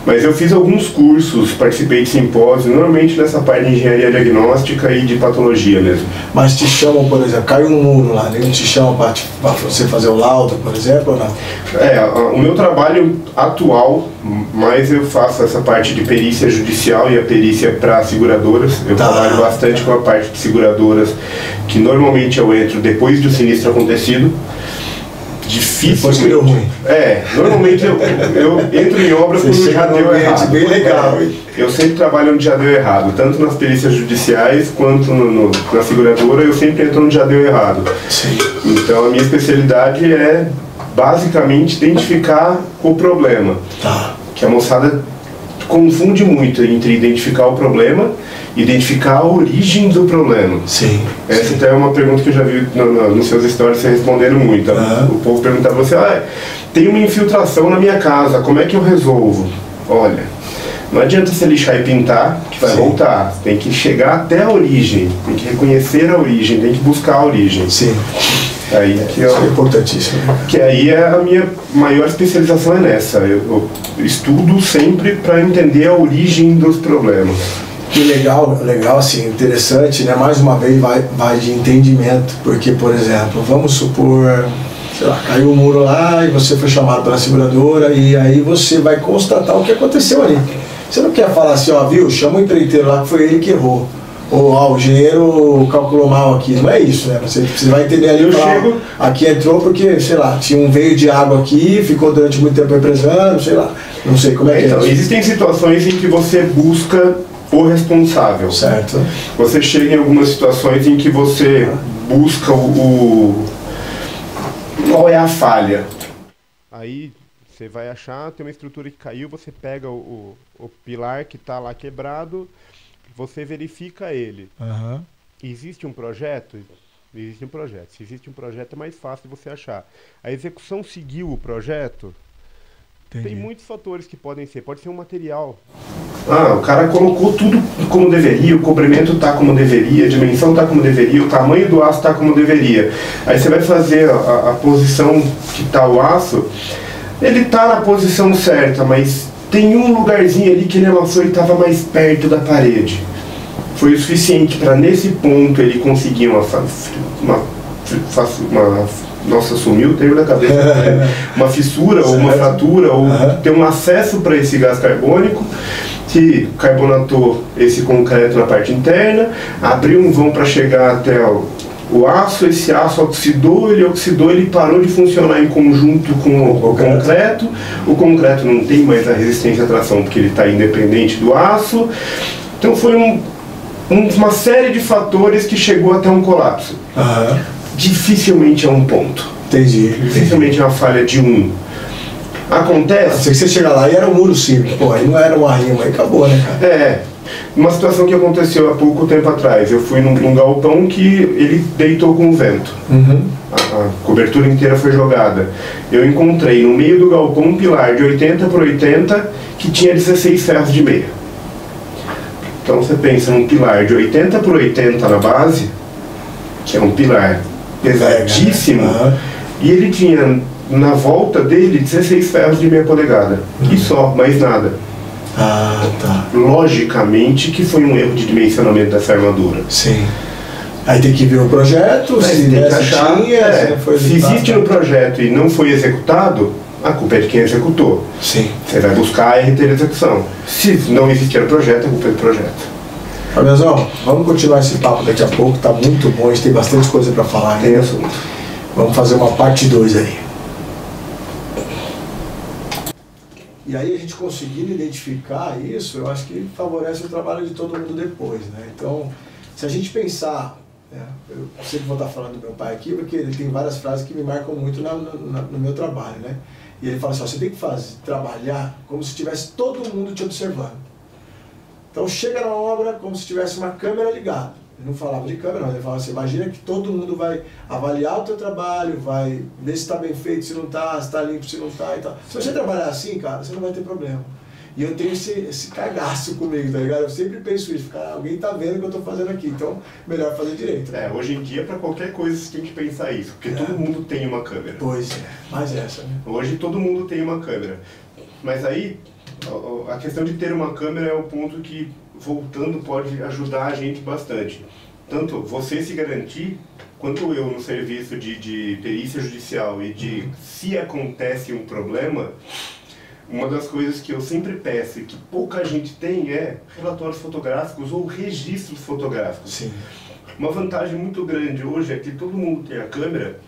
Mas eu fiz alguns cursos, participei de simpósios, normalmente nessa parte de engenharia diagnóstica e de patologia mesmo. Mas te chamam, por exemplo, caiu um muro lá, nem te chamam para você fazer o laudo, por exemplo, ou não? O meu trabalho atual, mais eu faço essa parte de perícia judicial e a perícia para seguradoras. Eu trabalho bastante com a parte de seguradoras, que normalmente eu entro depois do sinistro acontecido. Difícil. Depois que deu ruim. Normalmente eu entro em obra quando já deu errado. Bem legal. Eu sempre trabalho onde já deu errado, tanto nas perícias judiciais quanto na seguradora, eu sempre entro onde já deu errado. Sim. Então a minha especialidade é basicamente identificar o problema. Que a moçada confunde muito entre identificar o problema e identificar a origem do problema. Sim. Essa até é uma pergunta que eu já vi nos seus stories você respondendo muito. O povo perguntava você, tem uma infiltração na minha casa, como é que eu resolvo? Olha, Não adianta você lixar e pintar, que vai voltar. Você tem que chegar até a origem, tem que reconhecer a origem, tem que buscar a origem. Sim. Aí, isso é importantíssimo. Que aí a minha maior especialização é nessa. Eu estudo sempre para entender a origem dos problemas. Que legal, assim, interessante, né? Mais uma vez vai de entendimento, porque, por exemplo, vamos supor, sei lá, caiu um muro lá e você foi chamado pela seguradora e aí você vai constatar o que aconteceu ali. Você não quer falar assim, ó, viu, chama o empreiteiro lá que foi ele que errou. Ou, ó, o engenheiro calculou mal aqui. Não é isso, né? Você vai entender ali, aqui entrou porque, sei lá, tinha um veio de água aqui, ficou durante muito tempo represando, sei lá. Não sei como é que então, é. Existem situações em que você busca o responsável. Certo. Você chega em algumas situações em que você busca qual é a falha. Aí você vai achar, tem uma estrutura que caiu, você pega o pilar que está lá quebrado, você verifica ele. Uhum. Existe um projeto? Existe um projeto. Se existe um projeto é mais fácil de você achar. A execução seguiu o projeto? Entendi. Tem muitos fatores que podem ser. Pode ser um material. O cara colocou tudo como deveria, o comprimento está como deveria, a dimensão está como deveria, o tamanho do aço está como deveria. Aí você vai fazer a posição que está o aço, ele está na posição certa, mas tem um lugarzinho ali que ele amassou e estava mais perto da parede. Foi o suficiente para nesse ponto ele conseguir nossa, sumiu o termo da cabeça, uma fissura ou uma fratura, ou ter um acesso para esse gás carbônico, que carbonatou esse concreto na parte interna, abriu um vão para chegar até o aço, esse aço oxidou, ele parou de funcionar em conjunto com o concreto. O concreto não tem mais a resistência à tração porque ele está independente do aço. Então foi uma série de fatores que chegou até um colapso. Dificilmente é um ponto. Entendi. Dificilmente é uma falha de um. Acontece. Sei que você chega lá e era um muro simples, pô, aí não era uma rima, aí acabou, né, cara? Uma situação que aconteceu há pouco tempo atrás. Eu fui num galpão que ele deitou com o vento. A cobertura inteira foi jogada. Eu encontrei no meio do galpão um pilar de 80 por 80 que tinha 16 ferros de meia. Então você pensa num pilar de 80 por 80 na base, que é um pilar pesadíssimo, e ele tinha na volta dele 16 ferros de meia polegada. E só, mais nada. Tá. Logicamente que foi um erro de dimensionamento dessa armadura. Sim. Aí tem que ver o projeto, se existe no projeto e não foi executado, a culpa é de quem executou. Sim. Você vai buscar a RT de execução. Se não existir o projeto, a culpa é do projeto. Fabianzão, vamos continuar esse papo daqui a pouco, tá muito bom, a gente tem bastante coisa para falar. Tem assunto. Vamos fazer uma parte 2 aí. E aí a gente conseguindo identificar isso, eu acho que favorece o trabalho de todo mundo depois, né? Então, se a gente pensar, eu sempre vou estar falando do meu pai aqui, porque ele tem várias frases que me marcam muito no meu trabalho, né? E ele fala assim, você tem que trabalhar como se tivesse todo mundo te observando. Então chega na obra como se tivesse uma câmera ligada. Ele não falava de câmera, mas ele falava assim, imagina que todo mundo vai avaliar o teu trabalho, vai ver se está bem feito, se não está, se está limpo, se não está e tal. Se você trabalhar assim, cara, você não vai ter problema. E eu tenho esse cagaço comigo, tá ligado? Eu sempre penso isso, cara, alguém tá vendo o que eu estou fazendo aqui, então melhor fazer direito. Hoje em dia, para qualquer coisa, você tem que pensar isso, porque todo mundo tem uma câmera. Pois é, mais essa, né? Hoje todo mundo tem uma câmera. Mas aí, a questão de ter uma câmera é o ponto que, voltando, pode ajudar a gente bastante. Tanto você se garantir, quanto eu no serviço de perícia judicial e de se acontece um problema, uma das coisas que eu sempre peço e que pouca gente tem é relatórios fotográficos ou registros fotográficos. Sim. Uma vantagem muito grande hoje é que todo mundo tem a câmera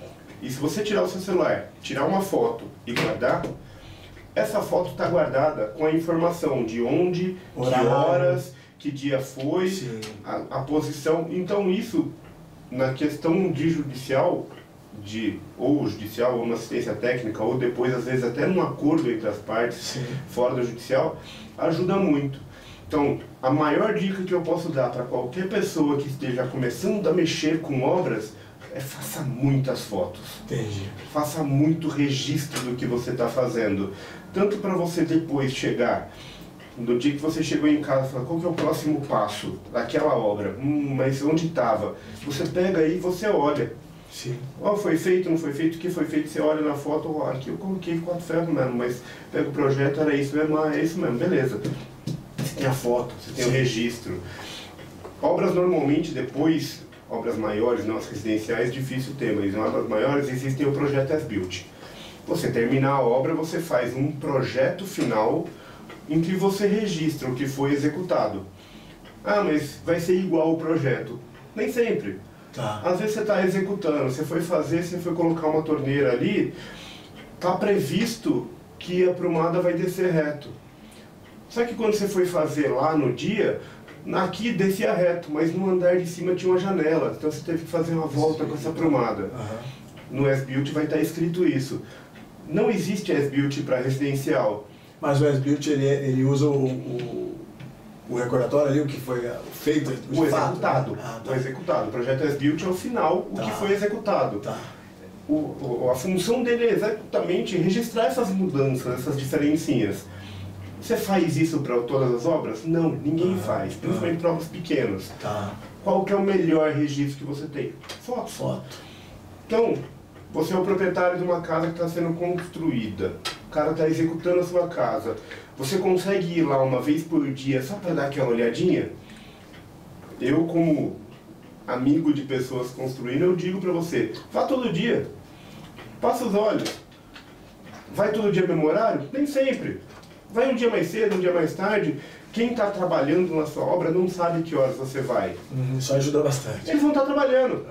e se você tirar o seu celular, tirar uma foto e guardar, essa foto está guardada com a informação de onde, que horas, que dia foi, a posição. Então isso, na questão de judicial, ou uma assistência técnica, ou depois às vezes até um acordo entre as partes, fora do judicial, ajuda muito. Então, a maior dica que eu posso dar para qualquer pessoa que esteja começando a mexer com obras é faça muitas fotos. Entendi. Faça muito registro do que você está fazendo. Tanto para você depois chegar No dia que você chegou em casa, fala, qual que é o próximo passo daquela obra? Mas onde estava? Você pega aí e você olha. Sim. Foi feito, não foi feito, o que foi feito? Você olha na foto, aqui eu coloquei 4 ferros mesmo, mas pega o projeto, era isso mesmo, é isso mesmo, beleza. Você tem a foto, você tem o registro. Obras normalmente depois, obras maiores, não as residenciais, difícil ter, mas em obras maiores existem o projeto as-built. Você terminar a obra, você faz um projeto final em que você registra o que foi executado. Mas vai ser igual o projeto. Nem sempre. Tá. Às vezes você está executando, você foi colocar uma torneira ali, está previsto que a prumada vai descer reto. Só que quando você foi fazer lá no dia, aqui descia reto, mas no andar de cima tinha uma janela, então você teve que fazer uma volta com essa prumada. No as-built vai estar escrito isso. Não existe as-built para residencial. Mas o as-built ele usa o recordatório ali, o que foi feito, o executado. Tá. O executado. O projeto as-built é o final, o que foi executado. Tá. A função dele é exatamente registrar essas mudanças, essas diferencinhas. Você faz isso para todas as obras? Não, ninguém faz, principalmente para obras pequenas. Tá. Qual que é o melhor registro que você tem? Foto. Então, você é o proprietário de uma casa que está sendo construída. O cara está executando a sua casa. Você consegue ir lá uma vez por dia só para dar aquela olhadinha? Eu, como amigo de pessoas construindo, eu digo para você, vá todo dia. Passa os olhos. Vai todo dia mesmo horário? Nem sempre. Vai um dia mais cedo, um dia mais tarde. Quem está trabalhando na sua obra não sabe que horas você vai. Isso ajuda bastante. Eles vão estar trabalhando.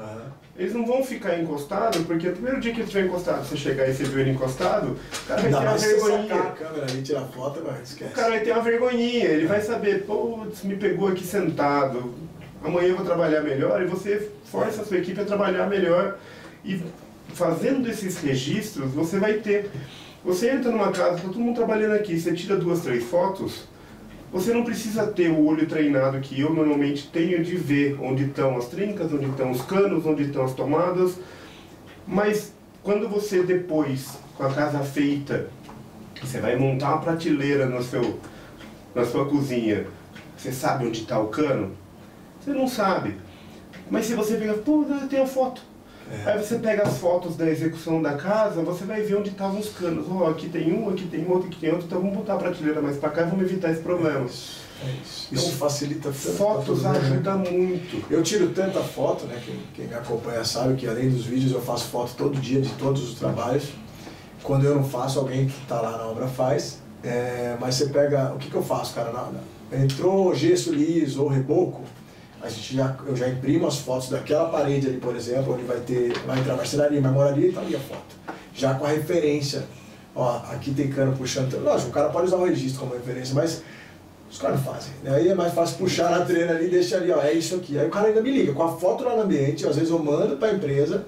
Eles não vão ficar encostados, porque o primeiro dia que ele estiver encostado, você chegar e você viu ele encostado, o cara vai ter uma vergonhinha. Sacar a câmera ali, tirar foto, mas esquece. O cara vai ter uma vergonhinha, ele vai saber, putz, me pegou aqui sentado, amanhã eu vou trabalhar melhor, e você força a sua equipe a trabalhar melhor. E fazendo esses registros, você vai ter. Você entra numa casa, está todo mundo trabalhando aqui, você tira 2, 3 fotos, você não precisa ter o olho treinado que eu normalmente tenho de ver onde estão as trincas, onde estão os canos, onde estão as tomadas. Mas quando você depois, com a casa feita, você vai montar uma prateleira na sua cozinha, você sabe onde está o cano? Você não sabe. Mas se você pega, eu tenho a foto. Aí você pega as fotos da execução da casa, você vai ver onde estavam os canos. Aqui tem um, aqui tem outro, aqui tem outro, então vamos botar a prateleira mais para cá e vamos evitar esse problema. Isso. Então, Isso facilita tanto. Fotos ajuda muito. Eu tiro tanta foto, né? Quem me acompanha sabe que além dos vídeos eu faço foto todo dia de todos os trabalhos. Quando eu não faço, alguém que está lá na obra faz. Mas você pega, o que eu faço, cara? Entrou gesso liso ou reboco, eu já imprimo as fotos daquela parede ali, por exemplo, onde vai entrar marcenaria, marmoraria, e tá ali a foto. Já com a referência, aqui tem cano puxando. Lógico, o cara pode usar o registro como referência, mas os caras não fazem. Aí é mais fácil puxar na treina ali e deixar ali, é isso aqui. Aí o cara ainda me liga com a foto lá no ambiente, às vezes eu mando para a empresa,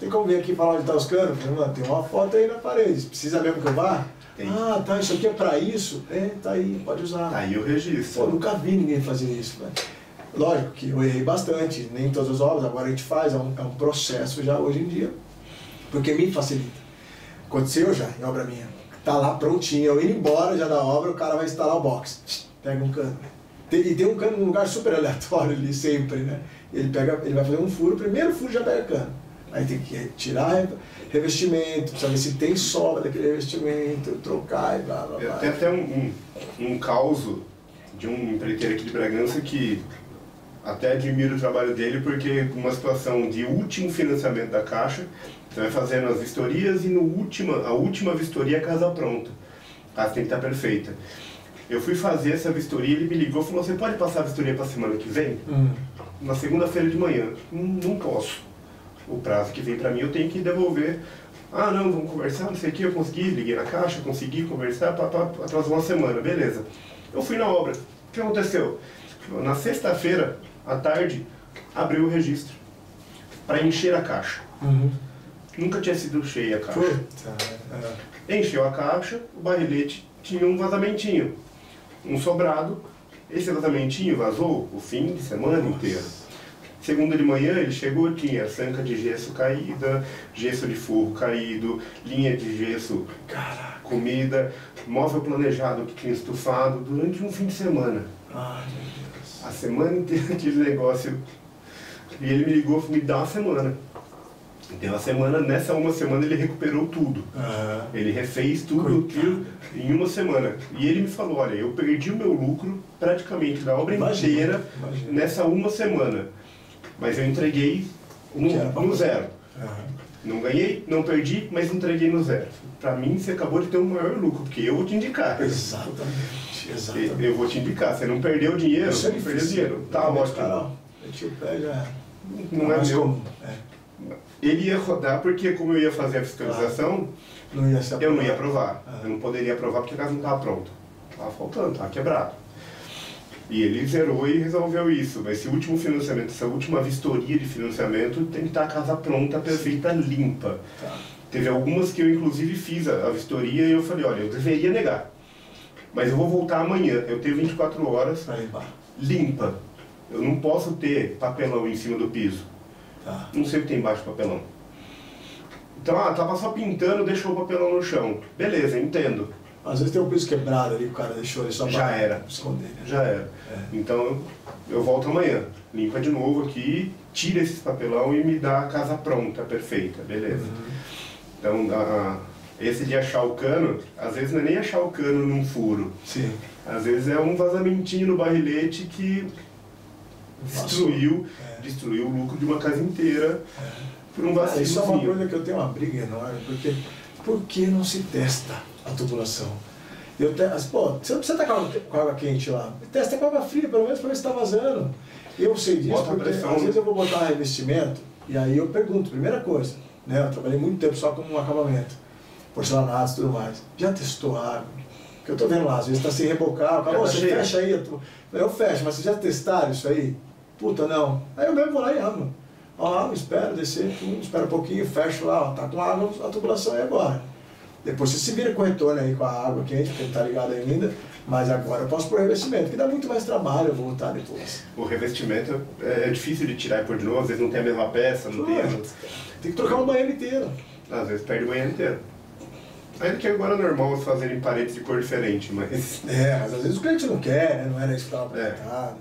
tem como vir aqui falar onde tá os canos? Eu falei, mano, tem uma foto aí na parede, precisa mesmo que eu vá? Tem. Tá, isso aqui é para isso? Tá aí, pode usar. Tá aí o registro. Nunca vi ninguém fazer isso, né? Lógico que eu errei bastante, nem todas as obras, agora a gente faz, é um processo já hoje em dia, porque me facilita. Aconteceu já em obra minha, tá lá prontinho, eu indo embora já da obra, o cara vai instalar o box, pega um cano. E tem um cano num lugar super aleatório ali sempre, né? Ele vai fazer um furo, o primeiro furo já pega cano. Aí tem que tirar revestimento, precisa ver se tem sobra daquele revestimento, trocar e blá blá blá. Tem até um caso de um empreiteiro aqui de Bragança que até admiro o trabalho dele, porque uma situação de último financiamento da Caixa, você vai fazendo as vistorias e a última vistoria é a casa pronta. A casa tem que estar perfeita. Eu fui fazer essa vistoria, ele me ligou e falou, você pode passar a vistoria para a semana que vem? Na segunda-feira de manhã. Não posso. O prazo que vem para mim eu tenho que devolver. Não, vamos conversar, não sei o que, eu consegui, liguei na Caixa, consegui conversar, atrasou uma semana, beleza. Eu fui na obra. O que aconteceu? Na sexta-feira, à tarde, abriu o registro para encher a caixa. Nunca tinha sido cheia a caixa. Encheu a caixa, o barrilete tinha um vazamentinho, um sobrado. Esse vazamentinho vazou o fim de semana inteiro. Segunda de manhã ele chegou, tinha sanca de gesso caída, gesso de forro caído, linha de gesso, comida, móvel planejado que tinha estufado durante um fim de semana. Ai, meu Deus. A semana inteira aquele negócio. E ele me ligou, me dá uma semana. Deu uma semana, nessa uma semana ele recuperou tudo. Ele refez tudo aquilo em uma semana. E ele me falou, olha, eu perdi o meu lucro praticamente da obra inteira nessa uma semana. Mas eu entreguei no zero. Não ganhei, não perdi, mas entreguei no zero. Pra mim, você acabou de ter um maior lucro, porque eu vou te indicar. Exatamente. Eu vou te indicar. Você não perdeu dinheiro, Você não perdeu dinheiro. Tá ótimo. Meti o pé já. Não é meu. Ele ia rodar porque, como eu ia fazer a fiscalização, eu não ia aprovar. Eu não poderia aprovar porque a casa não estava pronta. Estava faltando, estava quebrado. E ele zerou e resolveu isso. Mas esse último financiamento, essa última vistoria de financiamento, tem que estar a casa pronta, perfeita, limpa. Teve algumas que eu, inclusive, fiz a vistoria e eu falei, olha, eu deveria negar. Mas eu vou voltar amanhã. Eu tenho 24 horas limpa. Eu não posso ter papelão em cima do piso. Não sei o que tem embaixo do papelão. Então, tava só pintando, deixou o papelão no chão. Beleza, entendo. Às vezes tem um piso quebrado ali, o cara deixou ele só para esconder. Né? Já era. Então, eu volto amanhã. Limpa de novo aqui, tira esse papelão e me dá a casa pronta, perfeita. Beleza. Então, esse de achar o cano, às vezes não é nem achar o cano num furo. Sim. Às vezes é um vazamentinho no barrilete que destruiu o lucro de uma casa inteira por um vacilo. Isso é uma coisa que eu tenho uma briga enorme, porque por que não se testa a tubulação? Você não precisa estar com água quente lá, testa com água fria, pelo menos para ver se está vazando. Eu sei disso porque às vezes eu vou botar um revestimento e aí eu pergunto, primeira coisa, né, eu trabalhei muito tempo só com um acabamento, porcelanato e tudo mais, já testou a água? Porque eu estou vendo lá, às vezes está sem rebocar, você fecha aí, eu fecho, mas vocês já testaram isso aí? Puta, não. Aí eu mesmo vou lá e amo. Espero descer, espera um pouquinho, fecho lá, tá com água, a tubulação aí agora. Depois você se vira com o retorno aí com a água quente, porque não tá ligado ainda, mas agora eu posso pôr revestimento, que dá muito mais trabalho eu voltar depois. O revestimento é difícil de tirar e pôr de novo, às vezes não tem a mesma peça, não tem. Tem que trocar o banheiro inteiro. Às vezes perde o banheiro inteiro. Ainda que agora é normal fazerem paredes de cor diferente, mas... mas às vezes o cliente não quer, né? Não era isso que estava apresentado.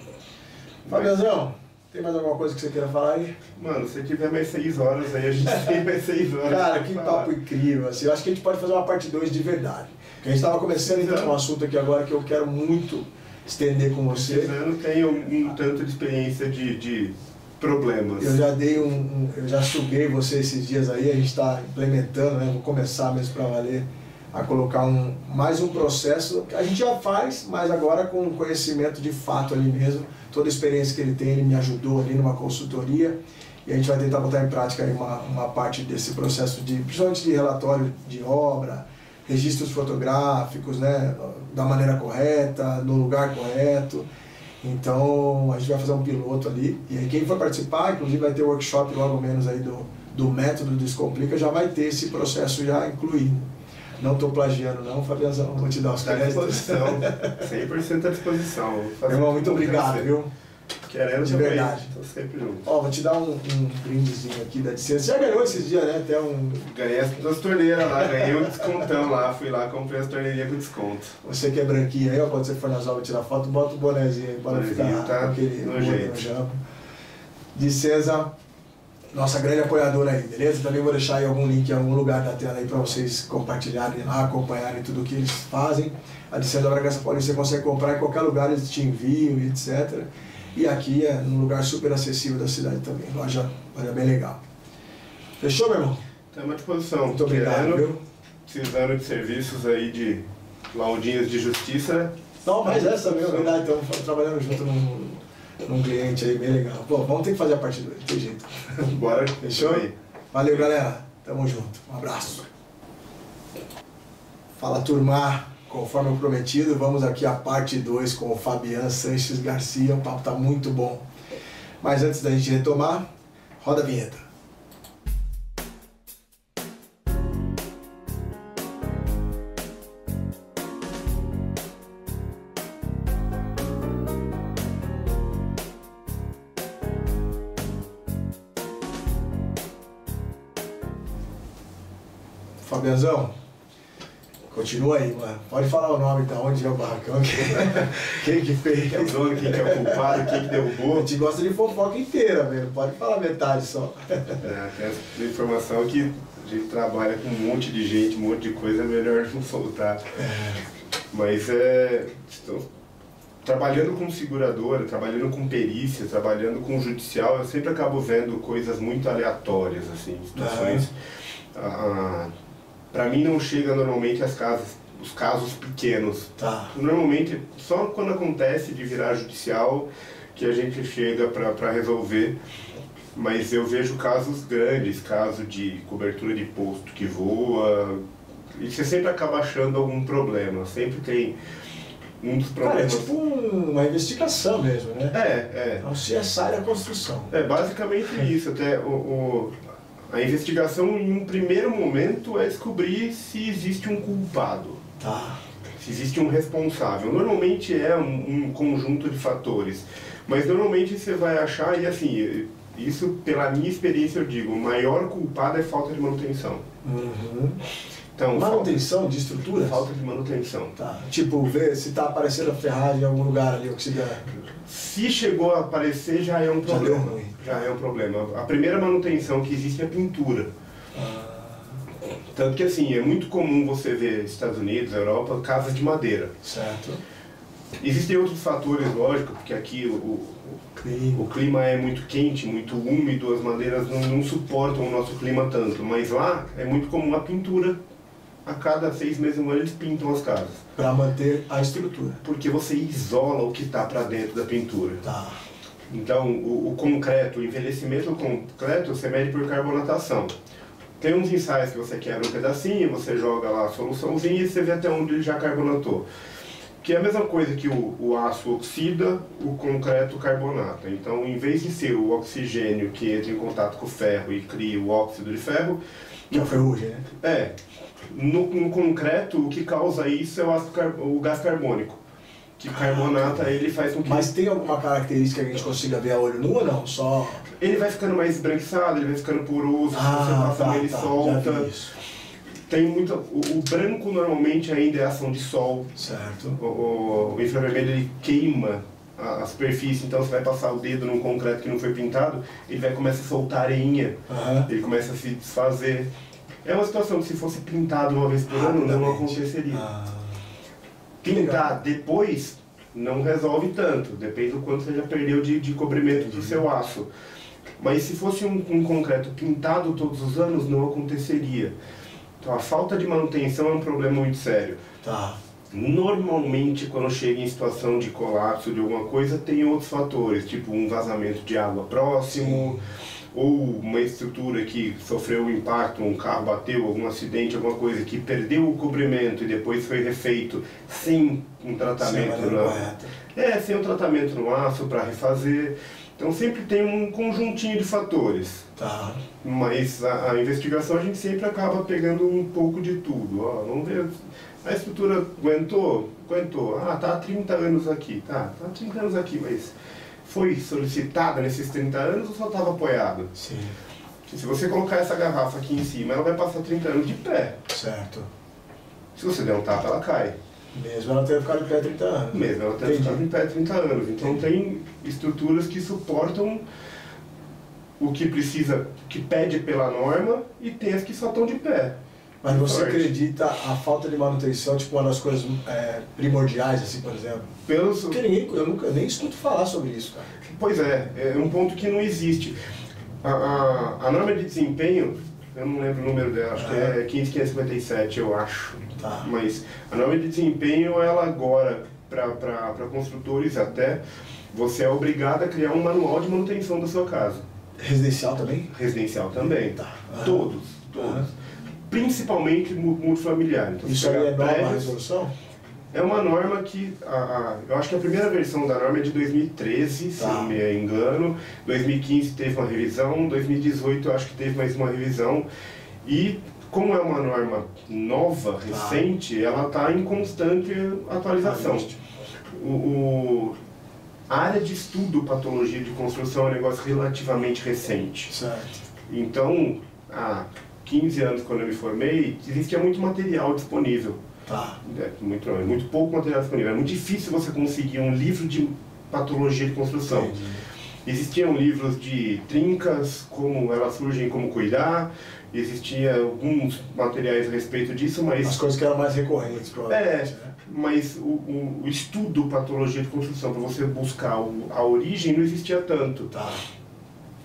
Fabianzão, tem mais alguma coisa que você queira falar aí? Mano, se tiver mais 6 horas aí, a gente tem mais 6 horas. Cara, que papo incrível, assim, eu acho que a gente pode fazer uma parte 2 de verdade. Porque a gente estava começando a entrar num assunto aqui agora que eu quero muito estender com você. Eu não tenho um tanto de experiência de problemas. Eu já dei eu já suguei você esses dias aí, a gente está implementando, né? Vou começar mesmo para valer, a colocar mais um processo que a gente já faz, mas agora com conhecimento de fato ali mesmo. Toda a experiência que ele tem, ele me ajudou ali numa consultoria e a gente vai tentar botar em prática aí uma parte desse processo, principalmente de relatório de obra, registros fotográficos, né, da maneira correta, no lugar correto. Então a gente vai fazer um piloto ali e aí quem for participar, inclusive vai ter workshop logo menos aí do método Descomplica, já vai ter esse processo já incluído. Não estou plagiando não, Fabianzão, vou te dar os créditos. 100% à disposição. Meu irmão, muito obrigado, viu? Querendo de verdade. Estou sempre junto. Vou te dar um brindezinho aqui da Dicesa. Você já ganhou esses dias, né? Até Ganhei as 2 torneiras lá, ganhei um descontão lá, fui lá, comprei as torneirinhas com desconto. Você que é branquinho aí, quando você for nas obras tirar foto, bota o bonezinho aí para não ficar tá com aquele no jeito. jambo. Dicesa, nossa grande apoiadora aí, beleza? Também vou deixar aí algum link em algum lugar da tela aí para vocês compartilharem lá, acompanharem tudo o que eles fazem. A Dicesa Bragança Paulista você consegue comprar em qualquer lugar, eles te enviam, etc. E aqui é num lugar super acessível da cidade também, loja bem legal. Fechou, meu irmão? Estamos à disposição. Muito obrigado, viu? Precisando de serviços aí de laudinhas de justiça. Não, mas essa mesmo, verdade, estamos trabalhando junto num cliente aí bem legal. Pô, vamos ter que fazer a parte 2, não tem jeito. Bora. Fechou? Aí. Valeu, galera. Tamo junto. Um abraço. Fala, turma. Conforme eu prometido, vamos aqui à parte 2 com o Fabian Sanches Garcia. O papo tá muito bom. Mas antes da gente retomar, roda a vinheta. Fabianzão, continua aí, mano. Pode falar o nome, da onde é o barracão, quem que fez. Quem é o dono, quem que é o culpado, quem que derrubou. A gente gosta de fofoca inteira, velho. Pode falar metade só. Tem essa informação que a gente trabalha com um monte de gente, um monte de coisa, é melhor não soltar. Mas trabalhando com seguradora, trabalhando com perícia, trabalhando com judicial, eu sempre acabo vendo coisas muito aleatórias, assim, situações. Para mim não chega normalmente os casos pequenos. Tá. Normalmente, só quando acontece de virar judicial que a gente chega para resolver. Mas eu vejo casos grandes, caso de cobertura de posto que voa, e você sempre acaba achando algum problema, sempre tem um dos problemas. Cara, é tipo uma investigação mesmo, né? É um CSI da construção. É basicamente isso. Até a investigação, em um primeiro momento, é descobrir se existe um culpado. Tá. Se existe um responsável. Normalmente é um conjunto de fatores. Mas normalmente você vai achar, e assim, isso pela minha experiência eu digo, o maior culpado é falta de manutenção. Então, manutenção de estrutura? Falta de manutenção. Tá. Tipo, ver se tá aparecendo a ferragem em algum lugar ali, oxidando. Se chegou a aparecer, já é um problema. Já deu ruim. Já é um problema. A primeira manutenção que existe é a pintura. Tanto que assim, é muito comum você ver Estados Unidos, Europa, casas de madeira. Certo. Existem outros fatores, lógico, porque aqui o clima é muito quente, muito úmido, as madeiras não suportam o nosso clima tanto. Mas lá é muito comum a pintura. A cada 6 meses no ano eles pintam as casas. Para manter a estrutura. Porque você isola o que está para dentro da pintura. Tá. Então, o concreto, o envelhecimento do concreto, você mede por carbonatação. Tem uns ensaios que você quebra um pedacinho, você joga lá a soluçãozinha e você vê até onde ele já carbonatou. Que é a mesma coisa que o aço oxida, o concreto carbonata. Então, em vez de ser o oxigênio que entra em contato com o ferro e cria o óxido de ferro... Que é a ferrugem, né? No concreto, o que causa isso é o gás carbônico. Que carbonata ele faz com que... Mas tem alguma característica que a gente consiga ver a olho nu ou não? Só... Ele vai ficando mais esbranquiçado, ele vai ficando poroso, se você passar ele solta. Tem muita... O branco normalmente ainda é ação de sol. Certo. O infravermelho ele queima a superfície, então você vai passar o dedo num concreto que não foi pintado, ele vai começar a soltar areinha, ele começa a se desfazer. É uma situação que se fosse pintado uma vez por ano não aconteceria. Pintar depois não resolve tanto, depende do quanto você já perdeu de cobrimento do seu aço. Mas se fosse um concreto pintado todos os anos, não aconteceria. Então a falta de manutenção é um problema muito sério. Tá. Normalmente, quando chega em situação de colapso de alguma coisa, tem outros fatores, tipo um vazamento de água próximo, ou uma estrutura que sofreu um impacto, um carro bateu, algum acidente, alguma coisa que perdeu o cobrimento e depois foi refeito sem um tratamento sem um tratamento no aço para refazer. Então sempre tem um conjuntinho de fatores. Tá. Mas a investigação a gente sempre acaba pegando um pouco de tudo. Vamos ver. A estrutura aguentou? Aguentou. Tá há 30 anos aqui. Tá há 30 anos aqui, mas foi solicitada nesses 30 anos ou só estava apoiado? Sim. Se você colocar essa garrafa aqui em cima, ela vai passar 30 anos de pé. Certo. Se você der um tapa, ela cai. Mesmo ela ter ficado de pé 30 anos. Mesmo ela ter ficado em pé 30 anos. Então tem estruturas que suportam o que precisa, que pede pela norma, e tem as que só estão de pé. Mas você acredita a falta de manutenção, tipo, uma das coisas primordiais, assim, por exemplo? Porque eu nunca nem escuto falar sobre isso, cara. Pois é um ponto que não existe. A norma de desempenho, eu não lembro o número dela, acho que é 15557, eu acho. Tá. Mas a norma de desempenho, ela agora, para construtores até, você é obrigado a criar um manual de manutenção da sua casa. Residencial também? Residencial também. Tá. Todos. Principalmente multifamiliar. Então, isso aí é nova resolução? É uma norma que, eu acho que a primeira versão da norma é de 2013, se não me engano. 2015 teve uma revisão, 2018 eu acho que teve mais uma revisão. E como é uma norma nova, recente, ela está em constante atualização. A área de estudo patologia de construção é um negócio relativamente recente. Certo. Então, 15 anos, quando eu me formei, existia muito material disponível. Tá. Muito pouco material disponível. Era muito difícil você conseguir um livro de patologia de construção. Entendi. Existiam livros de trincas, como elas surgem, como cuidar. Existia alguns materiais a respeito disso, mas... As coisas que eram mais recorrentes, provavelmente, né? Mas o estudo patologia de construção, para você buscar a origem, não existia tanto. Tá.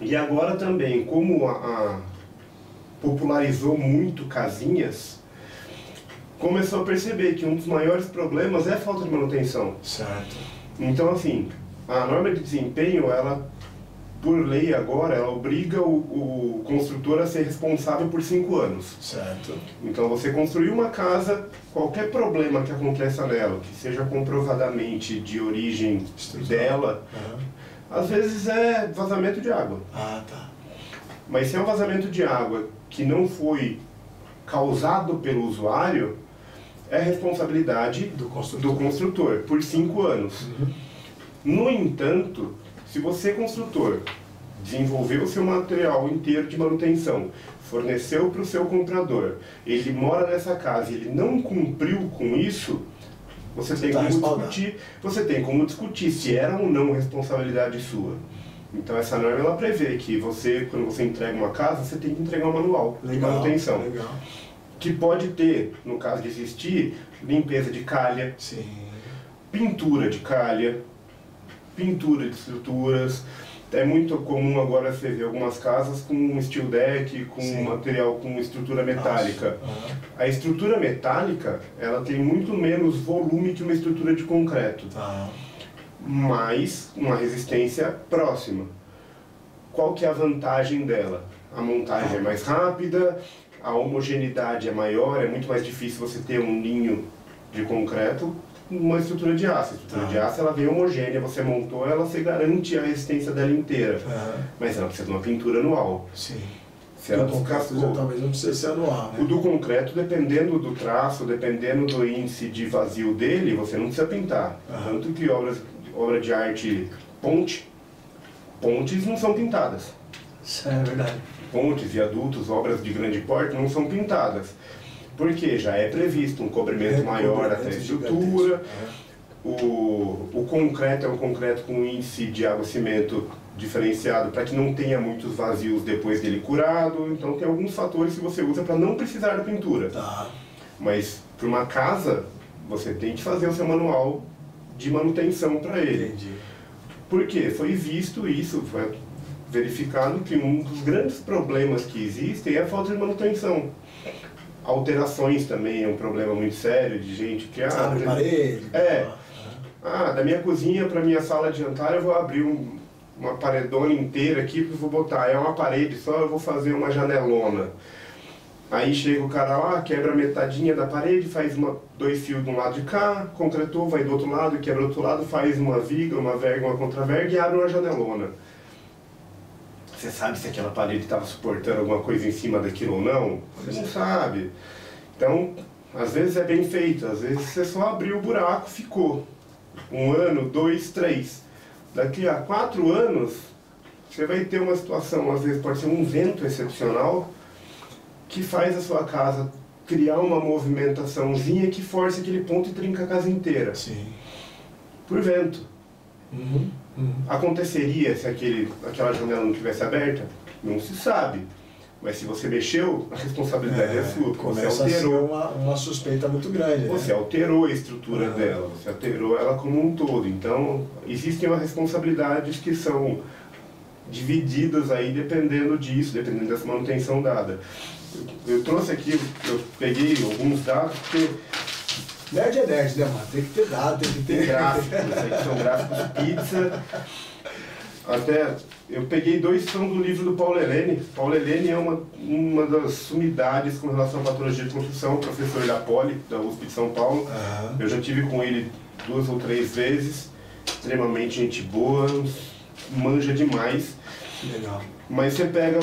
E agora também, como popularizou muito casinhas, começou a perceber que um dos maiores problemas é a falta de manutenção. Certo. Então, assim, a norma de desempenho, ela, por lei agora, ela obriga o construtor a ser responsável por 5 anos. Certo. Então, você construiu uma casa, qualquer problema que aconteça nela, que seja comprovadamente de origem dela, às vezes é vazamento de água. Ah, tá. Mas se é um vazamento de água que não foi causado pelo usuário, é responsabilidade do construtor por 5 anos. No entanto, se você, construtor, desenvolveu o seu material inteiro de manutenção, forneceu para o seu comprador, ele mora nessa casa e ele não cumpriu com isso, você tem como discutir se era ou não responsabilidade sua. Então essa norma ela prevê que você, quando você entrega uma casa, você tem que entregar um manual de manutenção. Legal. Que pode ter, no caso de existir, limpeza de calha, Sim. pintura de calha, pintura de estruturas. É muito comum agora você ver algumas casas com steel deck, com Sim. material com estrutura metálica. Nossa. A estrutura metálica, ela tem muito menos volume que uma estrutura de concreto, Tá. mas uma resistência próxima. Qual que é a vantagem dela? A montagem é mais rápida, a homogeneidade é maior, é muito mais difícil você ter um ninho de concreto numa estrutura de aço. A estrutura de aço ela vem homogênea, você montou ela, você garante a resistência dela inteira. Mas ela precisa de uma pintura anual. Sim. Se ela o concreto talvez não precise ser anual, né? O do concreto, dependendo do traço, dependendo do índice de vazio dele, você não precisa pintar. Tanto que obra de arte pontes não são pintadas. Isso é verdade. Pontes, viadutos, obras de grande porte não são pintadas. Porque já é previsto um cobrimento maior até a estrutura. O concreto é um concreto com índice de água-cimento diferenciado para que não tenha muitos vazios depois dele curado. Então tem alguns fatores que você usa para não precisar da pintura. Tá. Mas para uma casa, você tem que fazer o seu manual de manutenção para ele. Entendi. Por quê? Foi visto isso, foi verificado que um dos grandes problemas que existem é a falta de manutenção. Alterações também é um problema muito sério de gente que... Abre parede. Da minha cozinha para minha sala de jantar eu vou abrir uma paredona inteira aqui, porque eu vou botar, é uma parede só, eu vou fazer uma janelona. Aí chega o cara lá, quebra metadinha da parede, faz 2 fios de um lado de cá, concretou, vai do outro lado, quebra do outro lado, faz uma viga, uma verga, uma contraverga e abre uma janelona. Você sabe se aquela parede estava suportando alguma coisa em cima daquilo ou não? Você não sabe. Então, às vezes é bem feito, às vezes você só abriu o buraco, ficou. 1 ano, 2, 3. Daqui a 4 anos, você vai ter uma situação, às vezes pode ser um vento excepcional, que faz a sua casa criar uma movimentaçãozinha que força aquele ponto e trinca a casa inteira. Sim. Por vento. Aconteceria se aquela janela não tivesse aberta? Não se sabe. Mas se você mexeu, a responsabilidade é sua. Começa você alterou, a ser uma suspeita muito grande. Você alterou a estrutura dela, você alterou ela como um todo. Então, existem as responsabilidades que são divididas aí dependendo disso, dependendo dessa manutenção dada. Eu trouxe aqui, eu peguei alguns dados, porque... Nerd é nerd, né, mano? Tem que ter dados, tem que ter gráficos. Aqui são gráficos de pizza. Até eu peguei 2 que são do livro do Paulo Helene. Paulo Helene é uma das sumidades com relação à patologia de construção, professor da Poli, da USP de São Paulo. Eu já tive com ele 2 ou 3 vezes, extremamente gente boa, manja demais. Legal. Mas você pega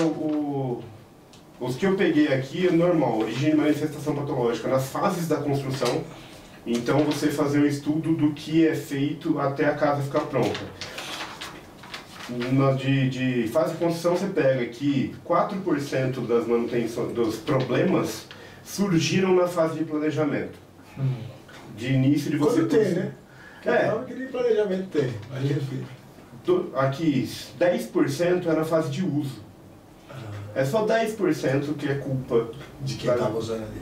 os que eu peguei aqui é normal, origem e manifestação patológica nas fases da construção. Então você fazer um estudo do que é feito até a casa ficar pronta. De fase de construção você pega que 4% das manutenções, dos problemas surgiram na fase de planejamento. De início de você... Quando tem, né? Que nem planejamento tem. Aqui, 10% é na fase de uso. É só 10% que é culpa de quem estava usando ali.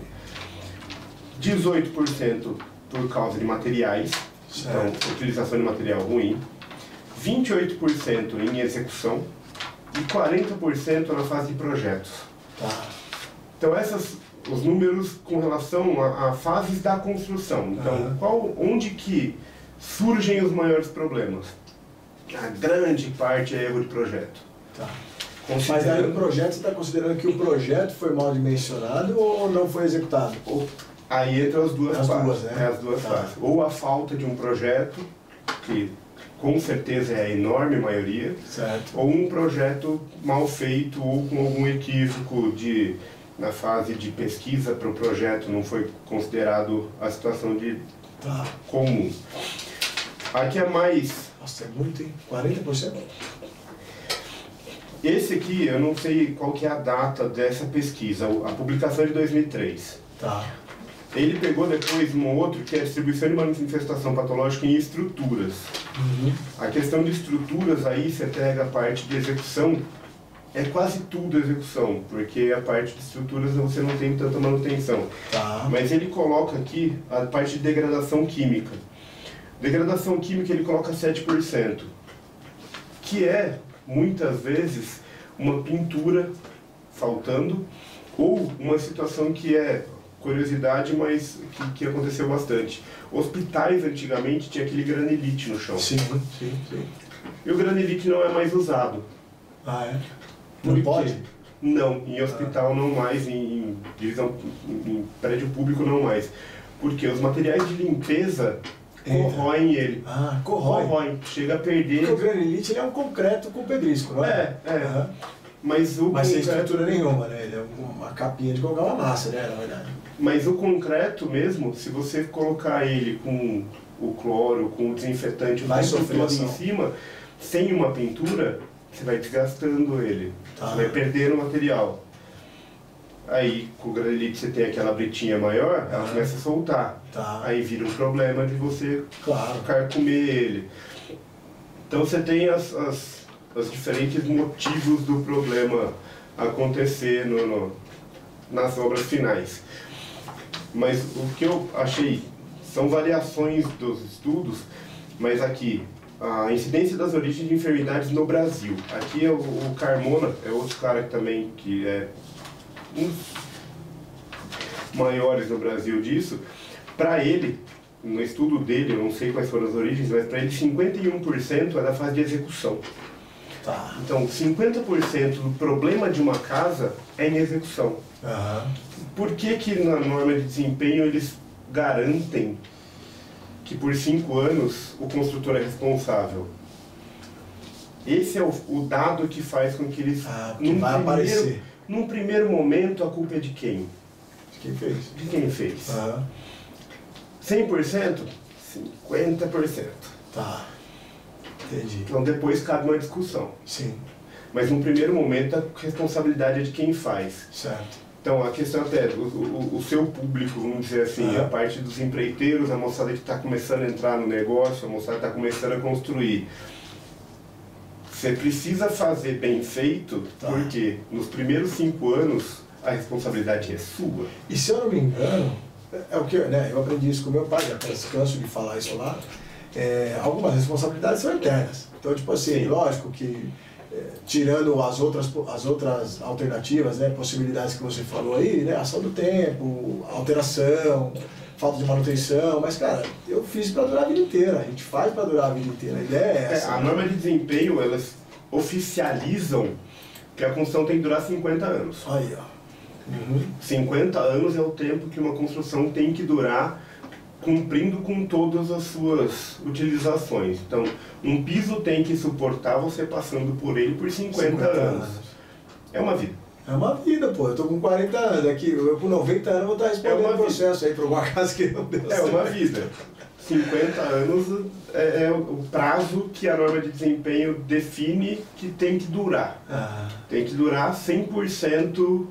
18% por causa de materiais, certo. Então, utilização de material ruim. 28% em execução e 40% na fase de projetos. Tá. Então, os números com relação a fases da construção. Então, onde que surgem os maiores problemas? A grande parte é erro de projeto. Tá. Mas aí o projeto, você está considerando que o projeto foi mal dimensionado ou não foi executado? Aí entra as duas fases. Né? As duas fases. Ou a falta de um projeto, que com certeza é a enorme maioria, certo. Ou um projeto mal feito ou com algum equívoco na fase de pesquisa para o projeto não foi considerado a situação de comum. Aqui é mais... Nossa, é muito, hein? 40%? Esse aqui, eu não sei qual que é a data dessa pesquisa, a publicação é de 2003. Tá. Ele pegou depois um outro que é a distribuição de manifestação patológica em estruturas. A questão de estruturas aí, você pega a parte de execução, é quase tudo execução, porque a parte de estruturas você não tem tanta manutenção. Tá. Mas ele coloca aqui a parte de degradação química. Degradação química ele coloca 7%, que é, muitas vezes, uma pintura faltando, ou uma situação que é curiosidade, mas que aconteceu bastante. Hospitais, antigamente, tinha aquele granilite no chão. Sim. E o granilite não é mais usado. Ah, é? Não pode? Não, em hospital não mais, em prédio público não mais. Porque os materiais de limpeza corroem ele. Ah, corroem. Chega a perder... Porque o granilite ele é um concreto com pedrisco, não é? Mas sem estrutura nenhuma, né? Ele é uma capinha de colocar uma massa, né, na verdade. Mas o concreto mesmo, se você colocar ele com o cloro, com o desinfetante, vai sofrer todo em cima, sem uma pintura, você vai desgastando ele. Você vai perdendo o material. Aí, com o granilite, você tem aquela bretinha maior, ela começa a soltar. Aí vira um problema de você carcomer ele. Então você tem os diferentes motivos do problema acontecer nas obras finais. Mas o que eu achei são variações dos estudos, mas aqui, a incidência das origens de enfermidades no Brasil. Aqui é o Carmona, é outro cara também que é um dos maiores no Brasil disso. Para ele, no estudo dele, eu não sei quais foram as origens, mas para ele 51% é da fase de execução. Então, 50% do problema de uma casa é em execução. Por que na norma de desempenho eles garantem que por 5 anos o construtor é responsável? Esse é o dado que faz com que eles... aparecer. Num primeiro momento, a culpa é de quem? De quem fez. De quem fez. 100%? 50%. Entendi. Então depois cabe uma discussão. Sim. Mas no primeiro momento a responsabilidade é de quem faz. Certo. Então a questão até, o seu público, vamos dizer assim, a parte dos empreiteiros, a moçada que está começando a entrar no negócio, a moçada que está começando a construir. Você precisa fazer bem feito, porque nos primeiros 5 anos a responsabilidade é sua. E se eu não me engano, é o que eu aprendi isso com meu pai, já canso de falar isso lá, algumas responsabilidades são eternas. Então, tipo assim, lógico que tirando as outras alternativas, né, possibilidades que você falou aí, né, ação do tempo, alteração, falta de manutenção, mas cara, eu fiz para durar a vida inteira, a gente faz para durar a vida inteira, a ideia é essa. A norma de desempenho, elas oficializam que a construção tem que durar 50 anos. Aí, ó. 50 anos é o tempo que uma construção tem que durar, cumprindo com todas as suas utilizações. Então, um piso tem que suportar você passando por ele por 50 anos. É uma vida. É uma vida, pô. Eu tô com 40 anos aqui, eu com 90 anos vou estar respondendo o processo aí pra alguma casa que não deu certo. É uma vida. 50 anos é o prazo que a norma de desempenho define que tem que durar. Tem que durar 100%,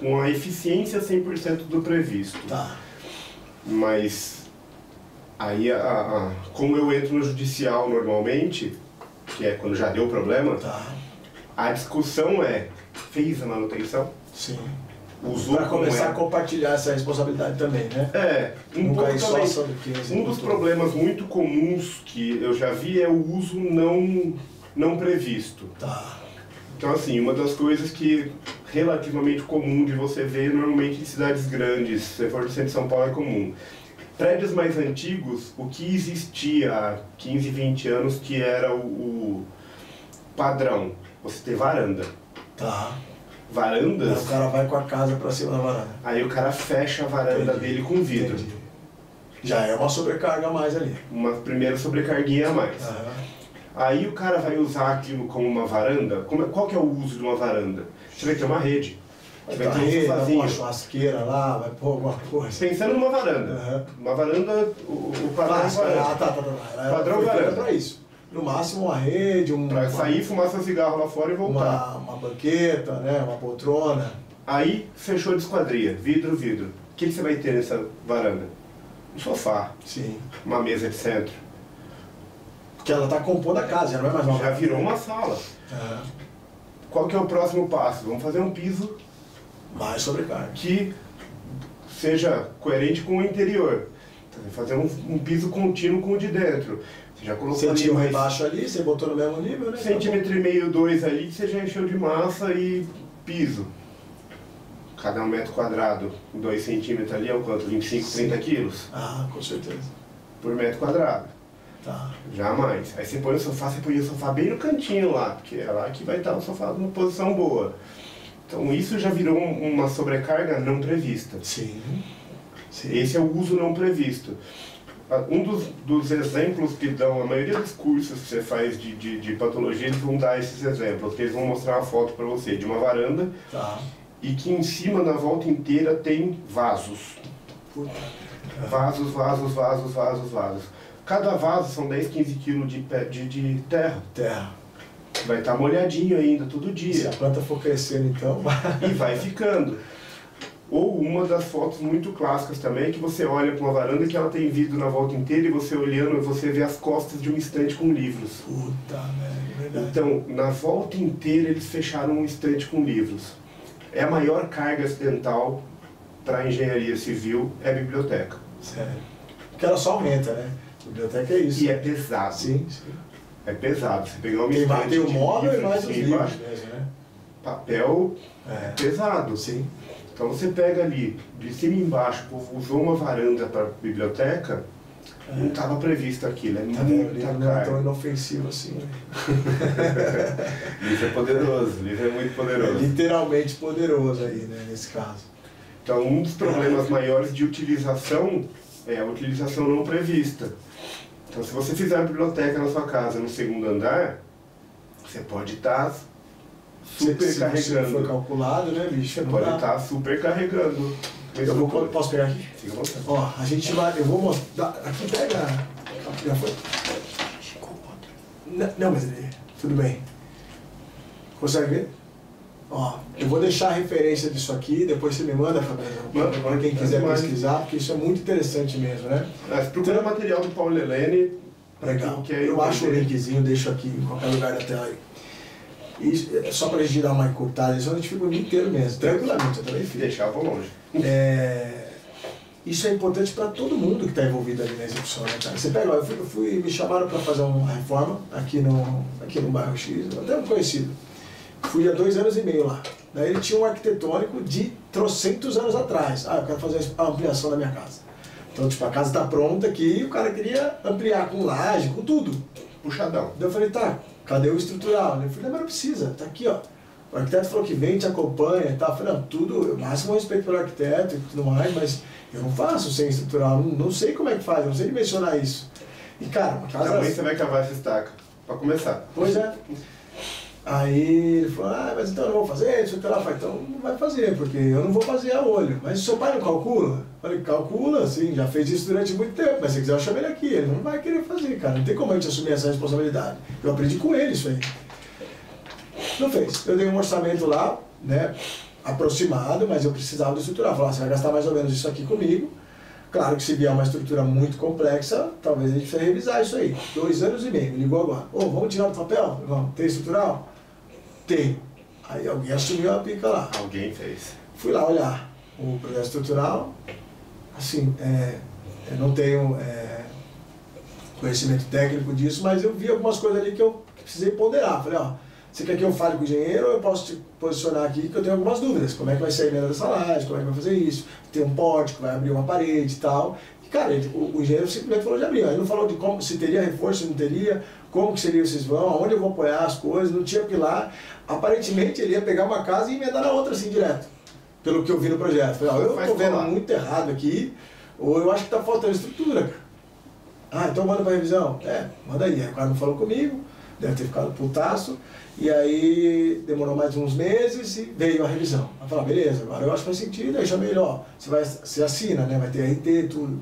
com a eficiência 100% do previsto. Tá. Mas aí, como eu entro no judicial normalmente, que é quando já deu problema, tá. A discussão fez a manutenção? Sim. Usou para começar a compartilhar essa responsabilidade também, né? Um pouco também. Um dos problemas muito comuns que eu já vi é o uso não previsto. Tá. Então, assim, uma das coisas que relativamente comum de você ver normalmente em cidades grandes, se for do centro de São Paulo é comum. Prédios mais antigos, o que existia há 15, 20 anos, que era o padrão, você ter varanda. Tá. Varandas... Aí o cara vai com a casa pra cima da varanda. Aí o cara fecha a varanda dele com vidro. Entendi. Já é uma sobrecarga a mais ali. Uma primeira sobrecarguinha a mais. Aí o cara vai usar aquilo como uma varanda. Qual que é o uso de uma varanda? Você vai ter uma rede. Vai ter vai pôr uma churrasqueira lá, vai pôr alguma coisa. Pensando numa varanda. Uma varanda, o padrão varanda. Padrão varanda pra isso. No máximo uma rede, pra sair, fumar seu cigarro lá fora e voltar. Uma banqueta, né? Uma poltrona. Aí fechou de esquadria, vidro. O que você vai ter nessa varanda? Um sofá. Sim. Uma mesa de centro. Porque ela está compondo a casa, já não é mais uma já virou uma sala. Qual que é o próximo passo? Vamos fazer um piso mais sobrecarga. Que seja coerente com o interior. Então, fazer um piso contínuo com o de dentro. Você já colocou ali tinha um rebaixo ali, você botou no mesmo nível, né? Centímetro e meio, 2 ali, você já encheu de massa e piso. Cada 1 metro quadrado, 2 centímetros ali é o quanto? 25, 30 quilos? Com certeza. Por metro quadrado. Tá. Jamais. Aí você põe o sofá, você põe o sofá bem no cantinho lá, porque é lá que vai estar o sofá numa posição boa. Então isso já virou uma sobrecarga não prevista. Sim. Esse é o uso não previsto. Um dos exemplos que dão, a maioria dos cursos que você faz de patologia, eles vão dar esses exemplos, porque eles vão mostrar uma foto para você de uma varanda e que em cima, na volta inteira, tem vasos. Vasos. Cada vaso são 10, 15 quilos de terra. Vai estar molhadinho ainda, todo dia. Se a planta for crescendo, então... E vai ficando. Ou uma das fotos muito clássicas também, que você olha para uma varanda que ela tem vidro na volta inteira e você olhando, você vê as costas de um estante com livros. Puta merda, verdade. Então, na volta inteira eles fecharam um estante com livros. É a maior carga acidental para a engenharia civil, é a biblioteca. Sério. Porque ela só aumenta, né? A biblioteca é isso. E é pesado. Sim. É pesado. Você pegar uma estante tem o móvel e mais os livros mesmo, né? Papel pesado. Sim. Então você pega ali, de cima e embaixo, o povo usou uma varanda para biblioteca, não estava previsto aquilo, é muita carga. Não é tão inofensivo assim. Livro é poderoso, livro é muito poderoso. É literalmente poderoso aí, né, nesse caso. Então um dos problemas maiores de utilização é a utilização não prevista. Então se você fizer uma biblioteca na sua casa no segundo andar, você pode estar supercarregando. Se for calculado, né, bicho? Você pode estar supercarregando. Posso pegar aqui? Fica à vontade. Ó, a gente vai, eu vou mostrar, aqui pega, já foi? Não, mas tudo bem. Consegue ver? Ó, eu vou deixar a referência disso aqui, depois você me manda, Fabiano, para quem quiser pesquisar, porque isso é muito interessante mesmo, né? Procura material do Paulo Helene. Legal. Eu acho o linkzinho, deixo aqui em qualquer lugar da tela aí. Isso, só para a gente dar uma encurtada, isso a gente fica o dia inteiro mesmo, tranquilamente, eu também fico. Deixava longe. Isso é importante para todo mundo que está envolvido ali na execução, né, cara? Você pega, me chamaram para fazer uma reforma aqui no bairro X, até um conhecido. Fui há 2 anos e meio lá. Daí ele tinha um arquitetônico de trocentos anos atrás. Eu quero fazer a ampliação da minha casa. Então, tipo, a casa está pronta aqui e o cara queria ampliar com laje, com tudo. Puxadão. Daí eu falei, tá, cadê o estrutural? Ele falou, mas não precisa, tá aqui, ó. O arquiteto falou que vem, te acompanha e tal. Eu falei, não, tudo, máximo respeito pelo arquiteto e tudo mais, mas eu não faço sem estrutural, não sei como é que faz, não sei dimensionar isso. E cara, uma casa... Também você vai cavar essa estaca, pra começar. Pois é. Aí ele falou, mas então eu não vou fazer, isso que lá. Eu falei, então não vai fazer, porque eu não vou fazer a olho. Mas seu pai não calcula? Eu falei, calcula, sim, já fez isso durante muito tempo, mas se quiser eu chamo ele aqui, ele não vai querer fazer, cara. Não tem como a gente assumir essa responsabilidade. Eu aprendi com ele isso aí. Não fez. Eu dei um orçamento lá, né, aproximado, mas eu precisava do estrutural. Falei, você vai gastar mais ou menos isso aqui comigo. Claro que se vier uma estrutura muito complexa, talvez a gente precise revisar isso aí. 2 anos e meio, me ligou agora. Vamos tirar do papel? Vamos. Tem estrutural? Tem. Aí alguém assumiu a pica lá. Alguém fez. Fui lá olhar o projeto estrutural. Assim, eu não tenho conhecimento técnico disso, mas eu vi algumas coisas ali que eu precisei ponderar. Falei, você quer que eu fale com o engenheiro ou eu posso te posicionar aqui que eu tenho algumas dúvidas? Como é que vai ser a emenda dessa laje? Como é que vai fazer isso? Tem um pórtico, vai abrir uma parede e tal. E, cara, o engenheiro simplesmente falou de abrir. Ele não falou de como, se teria reforço, se não teria, como que seria esses vão, aonde eu vou apoiar as coisas, não tinha pilar. Aparentemente ele ia pegar uma casa e emendar na outra assim direto, pelo que eu vi no projeto. Falei, eu estou vendo muito errado aqui, ou eu acho que está faltando estrutura, cara. Então manda para revisão? Manda aí. Aí o cara não falou comigo, deve ter ficado putaço. E aí demorou mais uns meses e veio a revisão. Aí falou, beleza, agora eu acho que faz sentido. Aí chamei ele, você assina, né? Vai ter RT, tudo.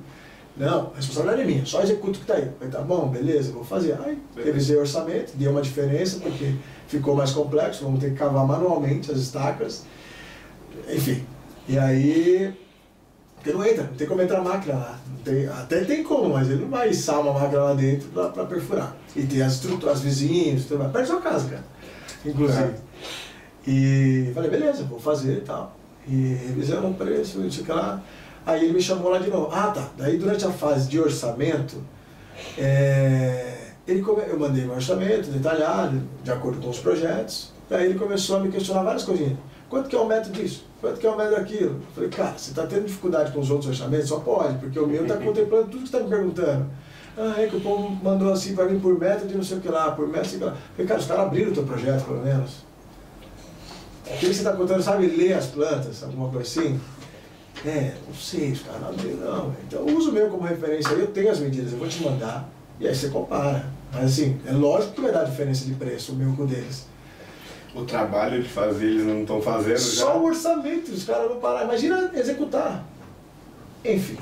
Não, a responsabilidade é minha, só executo o que está aí. Aí tá bom, beleza, vou fazer. Aí revisei o orçamento, deu uma diferença, porque ficou mais complexo, vamos ter que cavar manualmente as estacas. Enfim, e aí, porque não entra, não tem como entrar a máquina lá. Até tem como, mas ele não vai içar uma máquina lá dentro para perfurar. E tem as estruturas, as vizinhos, tudo mais. Perto da sua casa, cara, inclusive. E falei, beleza, vou fazer e tal. E revisamos o preço, não sei o que lá. Aí ele me chamou lá de novo. Tá. Daí durante a fase de orçamento, eu mandei um orçamento detalhado, de acordo com os projetos. Daí ele começou a me questionar várias coisinhas. Quanto que é o metro disso? Quanto que é o metro daquilo? Eu falei, cara, você está tendo dificuldade com os outros orçamentos? Só pode, porque o meu está contemplando tudo que você está me perguntando. Que o povo mandou assim para mim por metro de não sei o que lá, por metro, sei o que lá. Eu falei, cara, os caras abriram o teu projeto, pelo menos. O que você está contando, sabe ler as plantas, alguma coisa assim? Não sei, os caras não abriram não. Então eu uso o meu como referência, eu tenho as medidas, eu vou te mandar, e aí você compara. Mas assim, é lógico que vai dar diferença de preço, o meu com o deles. O trabalho de fazer, eles não estão fazendo já? Só o orçamento, os caras não pararam. Imagina executar. Enfim.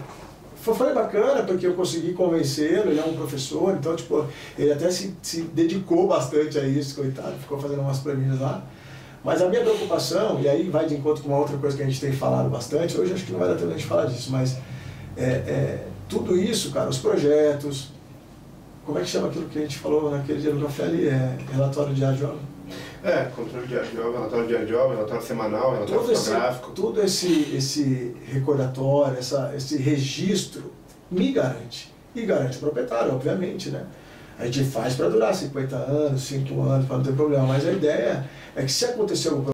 Foi bacana porque eu consegui convencê-lo, ele é um professor, então tipo, ele até se dedicou bastante a isso, coitado, ficou fazendo umas planilhas lá. Mas a minha preocupação, e aí vai de encontro com uma outra coisa que a gente tem falado bastante, hoje acho que não vai dar tempo a gente falar disso, mas tudo isso, cara, os projetos, como é que chama aquilo que a gente falou naquele dia do café ali? Relatório diário de obra? Controle diário de obra, relatório diário de obra, relatório semanal, relatório fotográfico. Todo esse recordatório, esse registro me garante. E garante o proprietário, obviamente, né? A gente faz para durar 50 anos, 5 anos, para não ter problema. Mas a ideia é que se acontecer alguma